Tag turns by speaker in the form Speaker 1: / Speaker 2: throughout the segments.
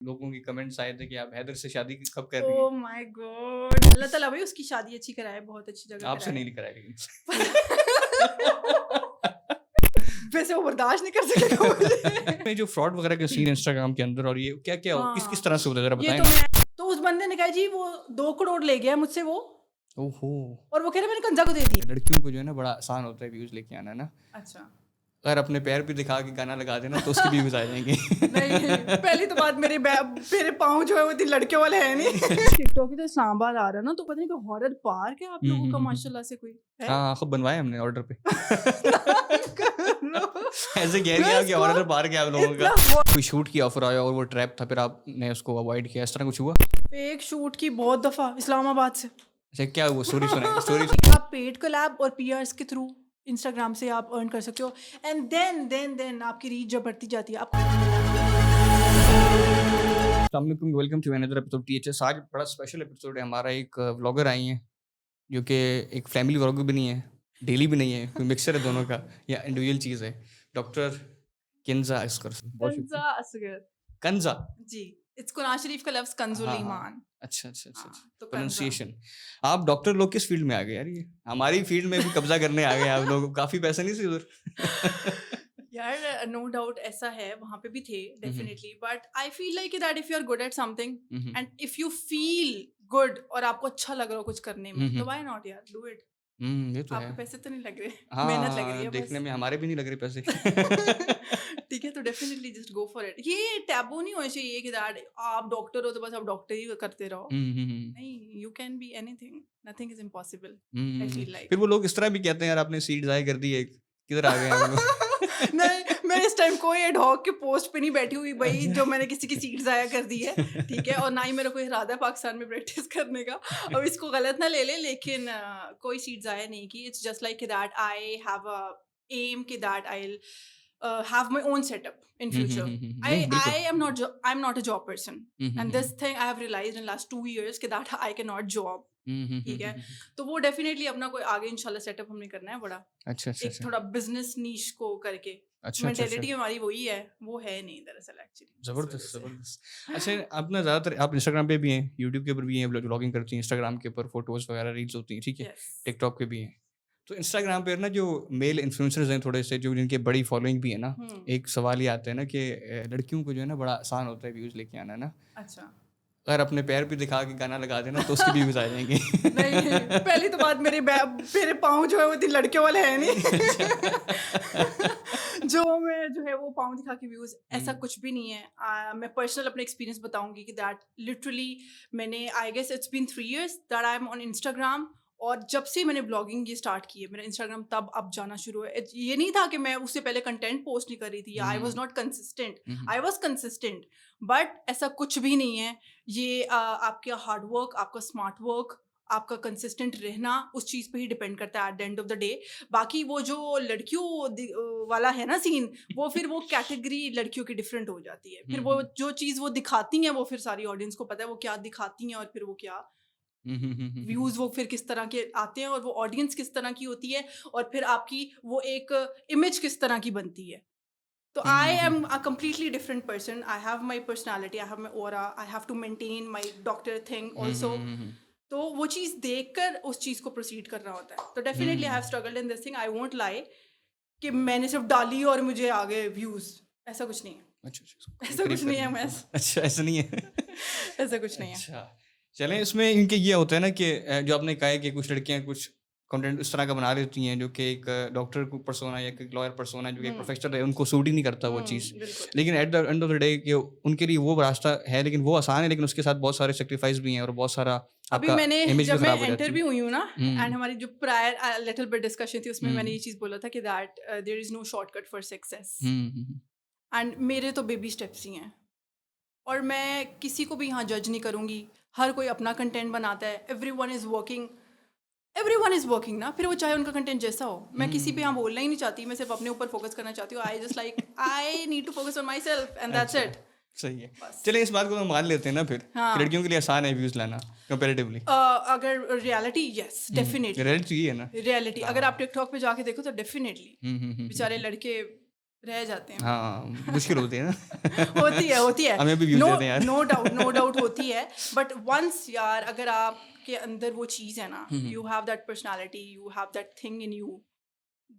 Speaker 1: लोगों के कमेंट्स आए थे कि आप हैदर से शादी कब कर रही हैं?
Speaker 2: ओह माय गॉड, अल्लाह ताला भाई उसकी शादी अच्छी कराए, बहुत अच्छी जगह
Speaker 1: आपसे नहीं
Speaker 2: कराए।
Speaker 1: कराया लेकिन।
Speaker 2: वैसे वो बर्दाश्त नहीं कर सकेगा मुझे।
Speaker 1: ये जो फ्रॉड वगैरह के सीन इंस्टाग्राम के अंदर और ये क्या-क्या किस-किस
Speaker 2: हाँ,
Speaker 1: तरह से होता है ज़रा
Speaker 2: ये
Speaker 1: बताएँ
Speaker 2: तो
Speaker 1: ना?
Speaker 2: मैं तो उस बंदे ने कहा जी वो 2 करोड़ ले गया मुझसे वो,
Speaker 1: ओहो!
Speaker 2: और वो कह रहा है मैंने कंजा को दे दिए।
Speaker 1: लड़कियों को जो है ना बड़ा आसान होता है व्यूज़ लेके आना ना।
Speaker 2: अच्छा।
Speaker 1: अगर अपने पैर पे दिखा के गाना लगा देना तो उसके व्यूज़ आ जाएँगे।
Speaker 2: नहीं, पहली तो बात मेरे पाँव जो है वो इतनी लड़कियों वाले हैं नहीं। टिकटॉक तो इस्लामाबाद आ रहा है ना, तो पता नहीं कोई हॉरर पार्क है आप
Speaker 1: हुँ,
Speaker 2: लोगों
Speaker 1: हुँ,
Speaker 2: का
Speaker 1: हुँ, हुँ।
Speaker 2: माशाल्लाह से कोई है?
Speaker 1: हाँ, खूब बनवाए हमने ऑर्डर पे।
Speaker 2: करो।
Speaker 1: ऐसे कह रही
Speaker 2: मैं
Speaker 1: है कि
Speaker 2: इसको
Speaker 1: ऑर्डर पार्क है आप लोगों
Speaker 2: इतना
Speaker 1: का। कोई शूट की ऑफ़र आया और वो ट्रैप था फिर आपने उसको अवॉइड किया, इस तरह कुछ हुआ?
Speaker 2: फेक शूट की बहुत दफ़ा इस्लामाबाद से।
Speaker 1: अच्छा क्या हुआ स्टोरी सुनाएँ स्टोरी
Speaker 2: आप पेड कोलैब और पीआर्स के थ्रू इंस्टाग्राम से आप अर्न कर सकते हो, एंड देन आपकी रीच जब बढ़ती जाती है आप
Speaker 1: अस्सलाम वालेकुम welcome to another episode THS. आज बड़ा स्पेशल एपिसोड है हमारा। एक व्लॉगर आई हैं जो कि एक फैमिली व्लॉगर भी नहीं है, डेली भी नहीं है, कोई मिक्सचर है दोनों का या इंडिविजुअल चीज़ है। डॉक्टर किन्ज़ा अस्कर बहुत
Speaker 2: कंजा
Speaker 1: शुक्रिया।
Speaker 2: असगर।
Speaker 1: कंज़ा
Speaker 2: जी, इट्स कुरान शरीफ का लफ्ज़ कंजुल
Speaker 1: हाँ, हाँ।
Speaker 2: ईमान।
Speaker 1: अच्छा, अच्छा, अच्छा, अच्छा।
Speaker 2: हाँ, तो कंजा।
Speaker 1: प्रोनंसिएशन। आप डॉक्टर लोग किस फ़ील्ड में आ गए यार ये? हमारी फ़ील्ड में भी कब्ज़ा करने आ गए आप लोग, काफ़ी पैसे नहीं थे उधर?
Speaker 2: यार नो डाउट ऐसा है, वहाँ पे भी थे
Speaker 1: hmm, hmm.
Speaker 2: Definitely, but I feel like that if you are good at something
Speaker 1: hmm, hmm.
Speaker 2: And if you feel good और आपको अच्छा लग रहा हो कुछ करने
Speaker 1: हुँ,
Speaker 2: में, तो
Speaker 1: हुँ।
Speaker 2: व्हाई नॉट यार, डू इट।
Speaker 1: ये तो है।
Speaker 2: आपके पैसे तो नहीं लग रहे, मेहनत लग रही
Speaker 1: हाँ,
Speaker 2: है
Speaker 1: देखने
Speaker 2: बस।
Speaker 1: में हमारे भी नहीं लग रहे पैसे।
Speaker 2: ठीक है, तो definitely just go for it. ये टैबू नहीं होना चाहिए कि दैट आप डॉक्टर हो तो बस आप डॉक्टर ही करते रहो।
Speaker 1: हुँ, हुँ, हुँ।
Speaker 2: नहीं, you can be anything, nothing is impossible,
Speaker 1: hmm,
Speaker 2: I
Speaker 1: hmm, hmm.
Speaker 2: Feel like.
Speaker 1: फिर वो लोग इस तरह भी कहते हैं यार आपने सीट ज़ाया कर दी एक, किधर आ गए आप लोग?
Speaker 2: नहीं, मैं इस टाइम कोई एडहॉक के पोस्ट पे नहीं बैठी हुई भाई जो मैंने किसी की सीट ज़ाया कर दी है, ठीक है? और ना ही मेरा कोई इरादा है पाकिस्तान में प्रैक्टिस करने का। अब इसको गलत ना ले ले, लेकिन कोई सीट ज़ाया नहीं की। It's just like that I have a aim कि that I will have my own setup in
Speaker 1: hmm, hmm,
Speaker 2: future.
Speaker 1: Hmm, hmm.
Speaker 2: I
Speaker 1: नहीं,
Speaker 2: I
Speaker 1: बिल्कुल।
Speaker 2: am not I'm not a job person,
Speaker 1: hmm, hmm,
Speaker 2: and
Speaker 1: hmm,
Speaker 2: this
Speaker 1: hmm.
Speaker 2: thing I have realized in last 2 years कि that I cannot job.
Speaker 1: Hmm, hmm, हुँ,
Speaker 2: ठीक
Speaker 1: हुँ,
Speaker 2: है,
Speaker 1: हुँ।
Speaker 2: तो वो definitely अपना कोई आगे इंशाल्लाह सेटअप हमने करना है बड़ा,
Speaker 1: अच्छा, अच्छा,
Speaker 2: एक
Speaker 1: अच्छा।
Speaker 2: थोड़ा बिजनेस नीश को करके।
Speaker 1: अच्छा, अच्छा, अच्छा।
Speaker 2: मेंटेलिटी हमारी वही है, वो है नहीं दरअसल एक्चुअली, इस वजह
Speaker 1: ज़बरदस्त,
Speaker 2: से।
Speaker 1: ज़बरदस्त। अच्छा आप ना ज़्यादातर आप इंस्टाग्राम पे भी हैं, यूट्यूब के ऊपर भी हैं, व्लॉगिंग करती हैं, इंस्टाग्राम के ऊपर फ़ोटोज़ वगैरह रील्स होती हैं, ठीक है?
Speaker 2: यस।
Speaker 1: टिकटॉक पे भी हैं। तो इंस्टाग्राम पे ना जो मेल इन्फ्लुएंसर्स हैं थोड़े से जो जिनकी बड़ी फॉलोइंग भी है ना,
Speaker 2: हम्म।
Speaker 1: एक सवाल ये आता है ना कि लड़कियों को जो है ना बड़ा आसान होता है व्यूज़ लेके आना ना।
Speaker 2: अच्छा।
Speaker 1: अगर अपने पैर पे दिखा के गाना लगा देना तो उसके व्यूज़ आ जाएँगे।
Speaker 2: नहीं, पहली तो बात मेरे पाँव जो है वो इतनी लड़कियों वाले हैं नहीं। जो मैं जो है वो पाँव दिखा के व्यूज़, ऐसा
Speaker 1: हुँ,
Speaker 2: कुछ भी नहीं है। मैं पर्सनल अपना एक्सपीरियंस बताऊँगी कि दैट लिटरली मैंने I guess it's been 3 years that I am on Instagram, और जब से मैंने ब्लॉगिंग ये स्टार्ट की है, मेरा इंस्टाग्राम तब अब जाना शुरू है। ये नहीं था कि मैं उससे पहले कंटेंट पोस्ट नहीं कर रही थी या I was
Speaker 1: hmm,
Speaker 2: not consistent,
Speaker 1: hmm, hmm,
Speaker 2: I was consistent, but ऐसा कुछ भी नहीं है। ये आपका हार्ड वर्क, आपका स्मार्ट वर्क, आपका कंसिस्टेंट रहना उस चीज़ पे ही डिपेंड करता है eight the end of the day. बाकी वो जो वाला है ना सीन, वो फिर वो कैटेगरी लड़कियों की डिफरेंट हो जाती है। फिर
Speaker 1: हुँ,
Speaker 2: वो
Speaker 1: हुँ,
Speaker 2: जो चीज़ वो दिखाती हैं वो फिर सारी ऑडियंस को पता है वो क्या दिखाती हैं, और फिर वो क्या
Speaker 1: हुँ, हुँ, हुँ, हुँ, हुँ,
Speaker 2: व्यूज़ वो फिर किस तरह के आते हैं, और वो ऑडियंस किस तरह की होती है, और फिर आपकी वो एक इमेज किस तरह की बनती है। तो
Speaker 1: hmm,
Speaker 2: I
Speaker 1: hmm, hmm,
Speaker 2: am a completely different person. I have my personality, I have my aura, I have to maintain my doctor thing
Speaker 1: hmm,
Speaker 2: also.
Speaker 1: Hmm, hmm, हुँ,
Speaker 2: तो वो चीज़ देखकर उस चीज़ को प्रोसीड करना होता है। तो definitely I have
Speaker 1: hmm.
Speaker 2: Struggled in this thing, I won't lie कि मैंने सिर्फ डाली और मुझे आ गए व्यूज़, ऐसा कुछ नहीं है।
Speaker 1: अच्छा, अच्छा, कोई
Speaker 2: ऐसा
Speaker 1: करीब
Speaker 2: कुछ
Speaker 1: कर
Speaker 2: नहीं है
Speaker 1: लें।
Speaker 2: मैस।
Speaker 1: अच्छा, ऐसा नहीं है।
Speaker 2: ऐसा कुछ नहीं है।
Speaker 1: अच्छा, चलें इसमें इनके ये होता है ना कि जो आपने कहा है कि कुछ लड़कियाँ कुछ कंटेंट इस तरह का बना लेती हैं जो कि एक डॉक्टर को पर्सोना या एक लॉयर पर्सोना है जो कि एक
Speaker 2: हुँ,
Speaker 1: प्रोफेसर है, उनको सूट ही नहीं करता वो चीज़।
Speaker 2: बिल्कुल।
Speaker 1: लेकिन eight the end of the day कि उनके लिए वो रास्ता है लेकिन वो आसान है लेकिन उसके साथ बहुत सारे सैक्रिफाइस भी हैं और बहुत सारा
Speaker 2: अभी
Speaker 1: आपका
Speaker 2: मैंने
Speaker 1: इमेज भी
Speaker 2: जब मैं
Speaker 1: खराब हो
Speaker 2: एंटर
Speaker 1: जाती
Speaker 2: भी
Speaker 1: है।
Speaker 2: हुई हूँ ना, एंड
Speaker 1: हुँ,
Speaker 2: हमारी जो प्रायर लिटिल बिट डिस्कशन थी उसमें मैंने
Speaker 1: हुँ,
Speaker 2: ये चीज़ बोला था कि that there is no shortcut for success,
Speaker 1: hmm, hmm, hmm,
Speaker 2: and मेरे तो बेबी स्टेप्स ही हैं। और मैं किसी को भी यहाँ जज नहीं करूँगी। हर कोई अपना कंटेंट बनाता है। एवरीवन इज़ वर्किंग ना, फिर वो चाहे उनका कंटेंट जैसा हो। मैं किसी पे यहाँ
Speaker 1: हुँ।
Speaker 2: बोलना ही नहीं चाहती, मैं सिर्फ़ अपने ऊपर फ़ोकस करना चाहती हूँ। I need to focus on myself and that's
Speaker 1: अच्छा,
Speaker 2: इट।
Speaker 1: सही है।
Speaker 2: बस।
Speaker 1: चलिए इस बात को तो मान लेते हैं ना फिर कि
Speaker 2: हाँ।
Speaker 1: लड़कियों के लिए आसान है व्यूज़ लाना कंपैरेटिवली।
Speaker 2: अगर रियलिटी, यस डेफ़िनिटली।
Speaker 1: रियलिटी तो ये है ना।
Speaker 2: रियलिटी अगर आप
Speaker 1: हाँ।
Speaker 2: टिकटॉक पे जाके देखो तो डेफ़िनिटली
Speaker 1: हुँ, हुँ, हुँ, हुँ,
Speaker 2: बेचारे
Speaker 1: हुँ।
Speaker 2: लड़के रह जाते हैं।
Speaker 1: हाँ, मुश्किल होती है ना।
Speaker 2: होती है
Speaker 1: हमें भी व्यूज़
Speaker 2: नो
Speaker 1: देते हैं यार।
Speaker 2: नो डाउट होती है, बट वंस यार अगर आपके अंदर वो चीज़ है ना,
Speaker 1: hmm, hmm.
Speaker 2: You have that personality, you have that thing in you,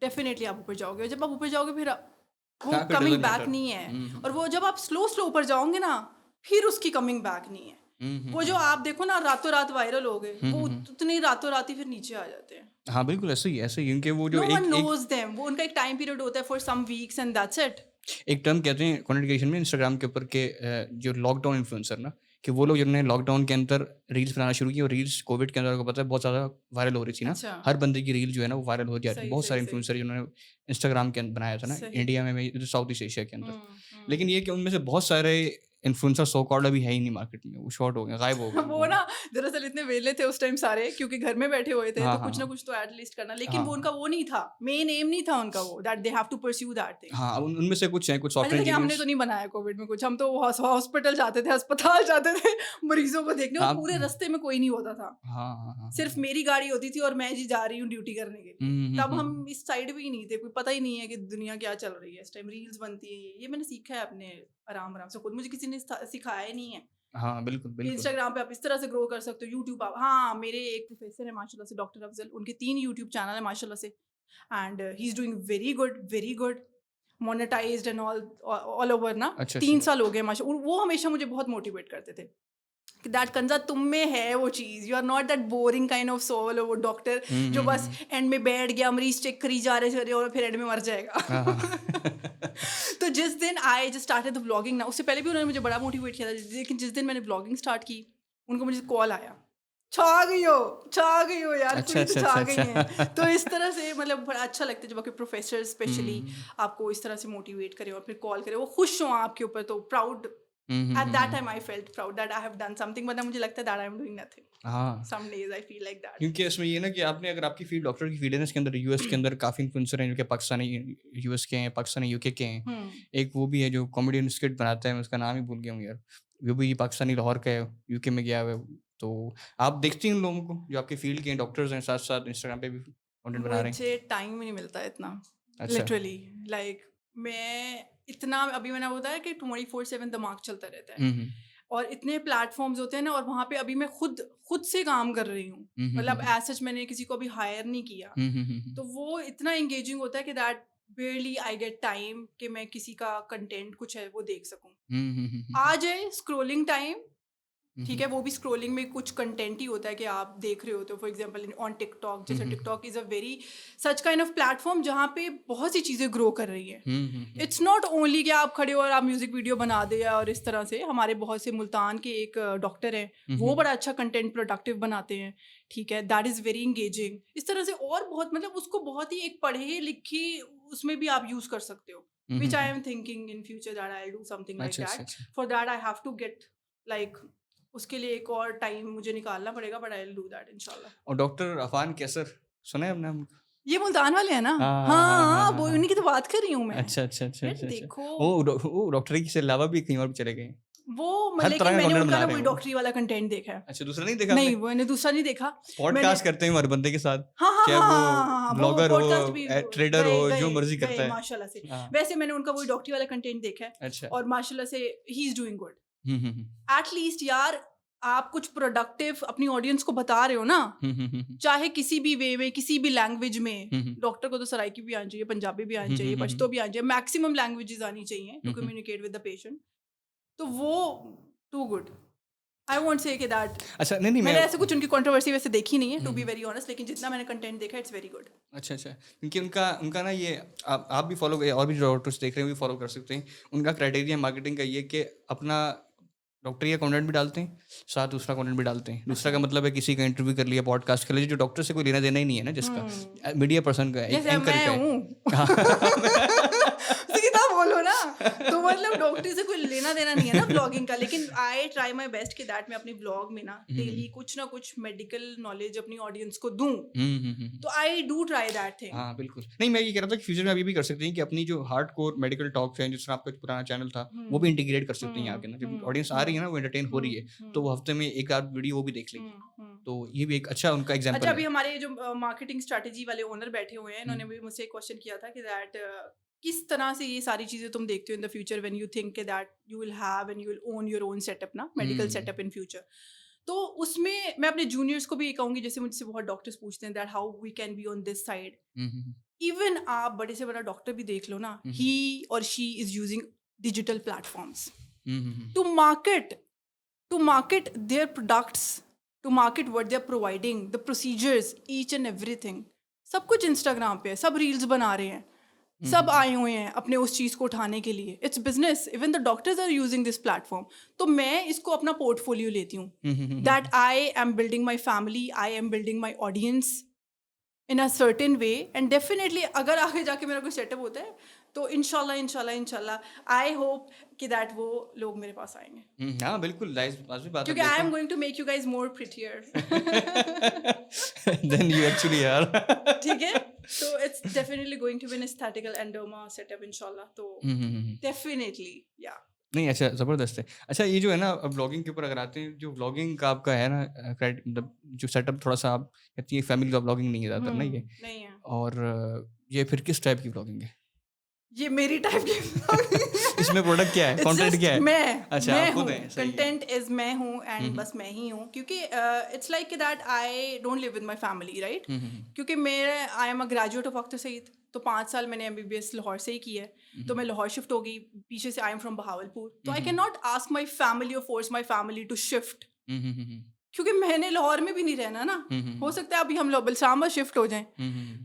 Speaker 2: definitely आप ऊपर जाओगे, और जब आप ऊपर जाओगे फिर वो
Speaker 1: हाँ, फिर
Speaker 2: कमिंग
Speaker 1: डज़न्ट
Speaker 2: बैक
Speaker 1: मैटर।
Speaker 2: नहीं है।
Speaker 1: हुँ, हुँ,
Speaker 2: और वो जब आप स्लो स्लो ऊपर जाओगे ना, फिर उसकी कमिंग बैक नहीं है।
Speaker 1: हुँ, हुँ,
Speaker 2: वो जो
Speaker 1: हुँ,
Speaker 2: आप देखो ना रातों रात वायरल हो गए,
Speaker 1: हुँ,
Speaker 2: वो
Speaker 1: हुँ, हुँ।
Speaker 2: उतनी रातों रात ही फिर नीचे आ जाते हैं।
Speaker 1: हाँ, बिल्कुल ऐसे ही क्योंकि वो जो
Speaker 2: नो वन
Speaker 1: एक एक
Speaker 2: नोज देम, वो उनका एक टाइम पीरियड होता है for some weeks and that's it.
Speaker 1: एक टर्म कहते हैं कंटेंट क्रिएशन में इंस्टाग्राम के ऊपर के जो लॉकडाउन इन्फ्लुएंसर ना, कि वो लोग जिन्होंने लॉकडाउन के अंदर रील्स बनाना शुरू की और रील्स कोविड के अंदर आपको पता है बहुत ज़्यादा वायरल हो रही थी ना।
Speaker 2: अच्छा,
Speaker 1: हर बंदे की रील जो है ना वो वायरल हो जाती है।
Speaker 2: सही
Speaker 1: बहुत
Speaker 2: सही
Speaker 1: सारे
Speaker 2: सही
Speaker 1: इन्फ्लुएंसर जिन्होंने इंस्टाग्राम के अंदर बनाया था ना
Speaker 2: सही।
Speaker 1: इंडिया में साउथ ईस्ट एशिया के अंदर।
Speaker 2: हुँ।
Speaker 1: लेकिन ये कि उनमें से बहुत सारे इन्फ्लुएंसर सो कॉल्ड अभी है ही नहीं मार्केट में। वो शॉर्ट हो गए, गायब हो गए
Speaker 2: वो
Speaker 1: वो।
Speaker 2: ना दरअसल इतने वेले थे उस टाइम सारे, क्योंकि घर में बैठे हुए थे,
Speaker 1: हाँ,
Speaker 2: तो
Speaker 1: हाँ,
Speaker 2: कुछ ना
Speaker 1: हाँ।
Speaker 2: कुछ तो एटलीस्ट करना, लेकिन वो
Speaker 1: हाँ,
Speaker 2: उनका वो नहीं था, मेन एम नहीं था उनका वो, that they have to pursue that thing.
Speaker 1: हाँ, उनमें से कुछ हैं, कुछ
Speaker 2: अच्छा
Speaker 1: सॉफ्टवेयर
Speaker 2: देखिए, हमने
Speaker 1: इंजीनियर्स।
Speaker 2: तो नहीं बनाया कोविड में कुछ, हम तो हॉस्पिटल जाते थे, अस्पताल जाते थे मरीजों को देखने, और
Speaker 1: हाँ,
Speaker 2: पूरे रास्ते में कोई नहीं होता था,
Speaker 1: हाँ, हाँ, हाँ,
Speaker 2: सिर्फ
Speaker 1: हाँ।
Speaker 2: मेरी गाड़ी होती थी और मैं जी जा रही हूँ ड्यूटी करने के
Speaker 1: हुँ,
Speaker 2: लिए।
Speaker 1: हुँ,
Speaker 2: तब
Speaker 1: हुँ,
Speaker 2: हम
Speaker 1: हुँ।
Speaker 2: इस साइड भी नहीं थे, कोई पता ही नहीं है कि दुनिया क्या चल रही है इस टाइम, रील्स बनती है, ये मैंने सीखा है अपने आराम आराम से खुद, मुझे किसी ने सिखाया ही नहीं है
Speaker 1: हाँ, बिल्कुल,
Speaker 2: कि
Speaker 1: बिल्कुल।
Speaker 2: इंस्टाग्राम पे आप इस तरह से ग्रो कर सकते हो, यूट्यूब आप, हाँ मेरे एक प्रोफेसर है माशाल्लाह से, डॉक्टर अफजल, उनके 3 यूट्यूब चैनल है माशाल्लाह से, and he is doing very good, monetised and all over ना।
Speaker 1: अच्छा,
Speaker 2: 3
Speaker 1: अच्छा।
Speaker 2: साल हो गए माशा, वो हमेशा मुझे बहुत मोटिवेट करते थे कि दैट कंजा तुम में है वो चीज़, you are not that boring kind of soul, वो डॉक्टर
Speaker 1: हुँ,
Speaker 2: जो
Speaker 1: हुँ, हुँ,
Speaker 2: बस
Speaker 1: हुँ।
Speaker 2: एंड में बैठ गया, मरीज चेक करी जा रहे और फिर एंड में मर जाएगा।
Speaker 1: हाँ, हाँ।
Speaker 2: तो जिस दिन I just started the vlogging ना, उससे पहले भी उन्होंने मुझे बड़ा मोटिवेट किया था, लेकिन जिस दिन मैंने व्लॉगिंग स्टार्ट की, उनको मुझे कॉल आया, छा गई हो यार,
Speaker 1: अच्छा,
Speaker 2: पूरी तो
Speaker 1: अच्छा,
Speaker 2: छा
Speaker 1: अच्छा,
Speaker 2: गई हैं। तो
Speaker 1: अच्छा।
Speaker 2: इस तरह से मतलब बड़ा अच्छा लगता है जब आपके प्रोफेसर स्पेशली
Speaker 1: हुँ।
Speaker 2: आपको इस तरह से मोटिवेट करें और फिर कॉल करें, वो खुश हों आपके ऊपर, तो proud,
Speaker 1: hmm, hmm,
Speaker 2: at
Speaker 1: hmm,
Speaker 2: that time
Speaker 1: hmm.
Speaker 2: I felt proud that I have done something, वरना मुझे लगता है that I am doing nothing,
Speaker 1: हाँ,
Speaker 2: some days I feel like that.
Speaker 1: क्योंकि इसमें ये है ना कि आपने अगर आपकी फ़ील्ड डॉक्टर की फ़ील्ड है ना, इसके अंदर यूएस के अंदर काफ़ी इन्फ्लुएंसर हैं जो कि पाकिस्तानी यूएस के हैं, पाकिस्तानी यूके के हैं।
Speaker 2: हम्म।
Speaker 1: एक वो भी है जो कॉमेडियन स्किट बनाता है, मैं उसका नाम ही भूल गया हूँ यार। वो भी पाकिस्तानी लाहौर का है, यूके में गया हुआ है। तो आप देखती हैं उन लोगों को जो आपकी फ़ील्ड के हैं, डॉक्टर्स हैं, साथ-साथ इंस्टाग्राम पे भी कंटेंट बना रहे हैं?
Speaker 2: मुझे टाइम ही नहीं मिलता इतना,
Speaker 1: अच्छा।
Speaker 2: लिटरली, लाइक मैं इतना, अभी मैंने बताया कि 24/7 दिमाग चलता रहता है,
Speaker 1: हुँ, हुँ।
Speaker 2: और इतने प्लेटफॉर्म्स होते हैं ना, और वहाँ पे अभी मैं खुद से काम कर रही हूँ,
Speaker 1: हुँ, हुँ, हुँ,
Speaker 2: मतलब
Speaker 1: हुँ।
Speaker 2: एज सच मैंने किसी को अभी हायर नहीं किया,
Speaker 1: हुँ, हुँ, हुँ,
Speaker 2: तो
Speaker 1: हुँ।
Speaker 2: वो इतना एंगेजिंग होता है कि दैट बेयरली आई गेट टाइम कि मैं किसी का कंटेंट कुछ है वो देख सकूँ।
Speaker 1: हुँ, हुँ, हुँ, हुँ,
Speaker 2: आ
Speaker 1: हुँ।
Speaker 2: जाए स्क्रोलिंग टाइम,
Speaker 1: हुँ,
Speaker 2: ठीक
Speaker 1: हुँ।
Speaker 2: है, वो भी स्क्रोलिंग में कुछ कंटेंट ही होता है कि आप देख रहे होते हो, for example on TikTok,
Speaker 1: hmm,
Speaker 2: जैसे
Speaker 1: hmm.
Speaker 2: TikTok is a very such kind of platform जहाँ पे बहुत सी चीज़ें ग्रो कर रही है।
Speaker 1: Hmm, hmm, hmm.
Speaker 2: It's not only कि आप खड़े हो और आप म्यूजिक वीडियो बना दे, और इस तरह से हमारे बहुत से मुल्तान के एक डॉक्टर हैं,
Speaker 1: हुँ,
Speaker 2: वो
Speaker 1: हुँ।
Speaker 2: बड़ा अच्छा कंटेंट प्रोडक्टिव बनाते हैं, ठीक है, दैट इज़ वेरी इंगेजिंग, इस तरह से और बहुत, मतलब उसको बहुत ही एक पढ़े लिखे उसमें भी आप यूज़ कर सकते हो,
Speaker 1: hmm, hmm,
Speaker 2: which I
Speaker 1: hmm.
Speaker 2: Am thinking in future that I do something like
Speaker 1: अच्छा, अच्छा,
Speaker 2: दैट।
Speaker 1: अच्छा।
Speaker 2: For that I have to get like, उसके लिए एक और टाइम मुझे निकालना पड़ेगा, but I will do that इंशाल्लाह।
Speaker 1: और डॉक्टर अफ़ान कैसर, सुना है आपने नाम?
Speaker 2: ये मुल्तान वाले हैं ना?
Speaker 1: हाँ, हाँ, हाँ, हाँ,
Speaker 2: हाँ,
Speaker 1: हाँ,
Speaker 2: वो
Speaker 1: हाँ।
Speaker 2: उन्हीं की तो बात कर रही हूँ मैं।
Speaker 1: अच्छा, अच्छा, अच्छा,
Speaker 2: यार
Speaker 1: अच्छा, अच्छा।
Speaker 2: देखो,
Speaker 1: वो डॉक्टरी के अलावा भी कहीं और भी चले गए हैं।
Speaker 2: वो
Speaker 1: हर तरह
Speaker 2: लेकिन
Speaker 1: का
Speaker 2: मैंने
Speaker 1: कंटेंट
Speaker 2: उनका
Speaker 1: बना
Speaker 2: ना
Speaker 1: रहे
Speaker 2: वही
Speaker 1: हैं वो।
Speaker 2: डॉक्टरी वाला कंटेंट देखा है।
Speaker 1: अच्छा, दूसरा नहीं देखा
Speaker 2: नहीं,
Speaker 1: आपने?
Speaker 2: मैंने दूसरा नहीं देखा। मैंने,
Speaker 1: पॉडकास्ट करते हैं हर बंदे के साथ,
Speaker 2: हाँ, हाँ,
Speaker 1: चाहे
Speaker 2: हाँ,
Speaker 1: वो
Speaker 2: हाँ, हाँ, हाँ, हाँ, वो
Speaker 1: व्लॉगर हो,
Speaker 2: पॉडकास्ट भी
Speaker 1: ट्रेडर हो,
Speaker 2: गए
Speaker 1: जो
Speaker 2: गए
Speaker 1: मर्ज़ी
Speaker 2: गए
Speaker 1: करता है।
Speaker 2: माशाल्लाह से।
Speaker 1: हाँ,
Speaker 2: वैसे मैंने उनका वही डॉक्टरी वाला कंटेंट देखा है,
Speaker 1: अच्छा।
Speaker 2: और माशाल्लाह से he is doing good.
Speaker 1: Hmm, hmm, hmm.
Speaker 2: At least यार, आप कुछ प्रोडक्टिव अपनी ऑडियंस को बता रहे हो ना,
Speaker 1: हुँ, हुँ, हुँ, हुँ।
Speaker 2: चाहे किसी भी वे में, किसी भी लैंग्वेज में।
Speaker 1: हुँ, हुँ।
Speaker 2: डॉक्टर को तो सराइकी भी आनी चाहिए, पंजाबी भी आनी
Speaker 1: हुँ, हुँ,
Speaker 2: चाहिए,
Speaker 1: हुँ,
Speaker 2: पश्तो
Speaker 1: हुँ।
Speaker 2: भी आनी चाहिए, मैक्सिमम लैंग्वेजेस आनी चाहिए to
Speaker 1: hmm, hmm.
Speaker 2: Communicate with the patient. तो वो to good, I won't say कि दैट,
Speaker 1: अच्छा, नहीं, नहीं मैं
Speaker 2: मैंने ऐसे कुछ उनकी कंट्रोवर्सी वैसे देखी नहीं है
Speaker 1: hmm,
Speaker 2: to be
Speaker 1: hmm.
Speaker 2: Very honest, लेकिन जितना मैंने कंटेंट देखा इट्स वेरी गुड।
Speaker 1: अच्छा, अच्छा। क्योंकि उनका उनका ना ये आप भी फ़ॉलो और भी जो डॉक्टर्स देख रहे हैं, वो भी फ़ॉलो कर सकते हैं। उनका क्राइटेरिया मार्केटिंग का ये है कि अपना डॉक्टरी का कंटेंट भी डालते हैं, साथ दूसरा कंटेंट भी डालते हैं। दूसरा
Speaker 2: अच्छा।
Speaker 1: का मतलब है किसी का इंटरव्यू कर लिया, पॉडकास्ट कर लिया, जो डॉक्टर से कोई लेना-देना ही नहीं है ना जिसका।
Speaker 2: हम्म,
Speaker 1: मीडिया पर्सन का है, एक
Speaker 2: जैसे अब
Speaker 1: एंकर
Speaker 2: मैं
Speaker 1: का है।
Speaker 2: हूँ
Speaker 1: हाँ।
Speaker 2: सीधा बोलो ना, तो मतलब डॉक्टर से कोई लेना देना नहीं है ना ब्लॉगिंग का, लेकिन आई ट्राई माई बेस्ट कि दैट मैं अपनी ब्लॉग में ना
Speaker 1: हुँ,
Speaker 2: डेली
Speaker 1: हुँ।
Speaker 2: कुछ ना कुछ मेडिकल नॉलेज अपनी ऑडियंस को दूं,
Speaker 1: हुँ, हुँ, हुँ, हुँ।
Speaker 2: तो I do try that thing.
Speaker 1: हाँ, बिल्कुल। नहीं, मैं ये कह रहा था कि फ्यूचर में अभी भी कर सकते हैं कि अपनी जो हार्डकोर मेडिकल टॉक्स हैं, जिस तरह आपका पुराना चैनल था, वो भी
Speaker 2: हम्म
Speaker 1: इंटीग्रेट कर सकते हैं यहाँ
Speaker 2: हम्म
Speaker 1: के अंदर। जब
Speaker 2: हम्म
Speaker 1: ऑडियंस आ रही है ना, वो एंटरटेन हो रही है, तो वो हफ्ते में 1 आध वीडियो वो भी देख लेगी।
Speaker 2: हम्म।
Speaker 1: तो ये भी एक अच्छा उनका
Speaker 2: अच्छा,
Speaker 1: एग्ज़ाम्पल
Speaker 2: अभी
Speaker 1: है।
Speaker 2: हमारे जो मार्केटिंग स्ट्रेटजी वाले ओनर बैठे हुए हैं,
Speaker 1: हुँ।
Speaker 2: इन्होंने भी मुझसे एक क्वेश्चन किया था कि दैट किस तरह से ये सारी चीज़ें तुम देखते हो in the future when you think that you will have and you will own your own setup ना, मेडिकल सेटअप इन फ्यूचर। तो उसमें मैं अपने जूनियर्स को भी ये कहूँगी, जैसे मुझसे बहुत डॉक्टर्स पूछते हैं that how we can be on this side. Even आप बड़े से बड़ा डॉक्टर भी देख लो ना, ही और she is using digital platforms to market their products, to market what they are providing, the procedures, each and everything. सब कुछ इंस्टाग्राम पे है, सब रील्स बना रहे हैं, सब आए हुए हैं अपने उस चीज़ को उठाने के लिए। It's business, even the doctors are using this platform. तो मैं इसको अपना पोर्टफोलियो लेती हूँ, that I am building my family, I am building my audience in a certain way, and definitely अगर आगे जाके मेरा कोई सेटअप होता है तो इंशाल्लाह आई होप कि दैट वो लोग मेरे पास आएंगे,
Speaker 1: हाँ बिल्कुल, लाजमी बात है।
Speaker 2: क्योंकि I am going to make you guys more prettier.
Speaker 1: Than you actually are.
Speaker 2: ठीक है, तो it's definitely going to be an aesthetical एंडोमा सेटअप इंशाल्लाह। तो डेफिनेटली या
Speaker 1: नहीं, अच्छा ज़बरदस्त है। अच्छा, ये जो है ना व्लॉगिंग के ऊपर अगर आते हैं, जो व्लॉगिंग का आपका है ना मतलब जो सेटअप थोड़ा सा आप कहती है फैमिली का व्लॉगिंग नहीं है ज़्यादातर ना ये,
Speaker 2: नहीं है,
Speaker 1: और ये फिर किस टाइप की व्लॉगिंग है?
Speaker 2: ये मेरी टाइप की
Speaker 1: इसमें प्रोडक्ट क्या है, कंटेंट क्या है? अच्छा,
Speaker 2: मैं
Speaker 1: आप खुद
Speaker 2: हूँ,
Speaker 1: हैं, सही है।
Speaker 2: कंटेंट इज मैं हूँ एंड बस मैं ही हूँ, क्योंकि it's like that I don't live with my family, right. क्योंकि मैं I am a graduate of Akhtar Saeed, तो 5 साल मैंने MBBS लाहौर से ही की है, तो मैं लाहौर शिफ्ट हो गई, पीछे से आई एम फ्रॉम बहावलपुर, तो I can not ask my family और force my family to shift, क्योंकि मैंने लाहौर में भी नहीं रहना ना। हो सकता है अभी हम लोग बलसामा शिफ्ट हो जाएं,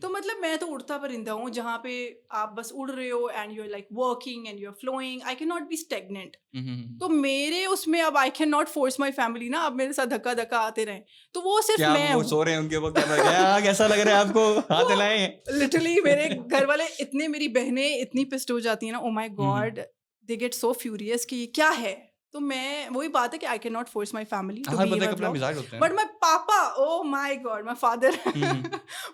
Speaker 2: तो मतलब मैं तो उड़ता परिंदा हूँ, जहाँ पे आप बस उड़ रहे हो and you are like working and you are flowing, I can not be stagnant. तो मेरे उसमें अब I can not force my family ना, अब मेरे साथ धक्का धक्का आते रहे, तो वो सिर्फ
Speaker 1: क्या
Speaker 2: मैं
Speaker 1: वो
Speaker 2: हूँ।
Speaker 1: सो रहे हैं उनके ऊपर कैमरा, क्या कैसा लग रहा है आपको, हाथ हिलाएं?
Speaker 2: लिटरली मेरे घर वाले इतने, मेरी बहनें इतनी पिस्ट हो जाती है ना, ओ my God, they get so furious कि ये क्या है। तो मैं, वही बात है कि I can not force my family to
Speaker 1: हर
Speaker 2: बी
Speaker 1: बंदे
Speaker 2: माई
Speaker 1: का अपना
Speaker 2: व्लॉग,
Speaker 1: मिजाज होता है
Speaker 2: बट
Speaker 1: ना।
Speaker 2: माई पापा, oh my god, my father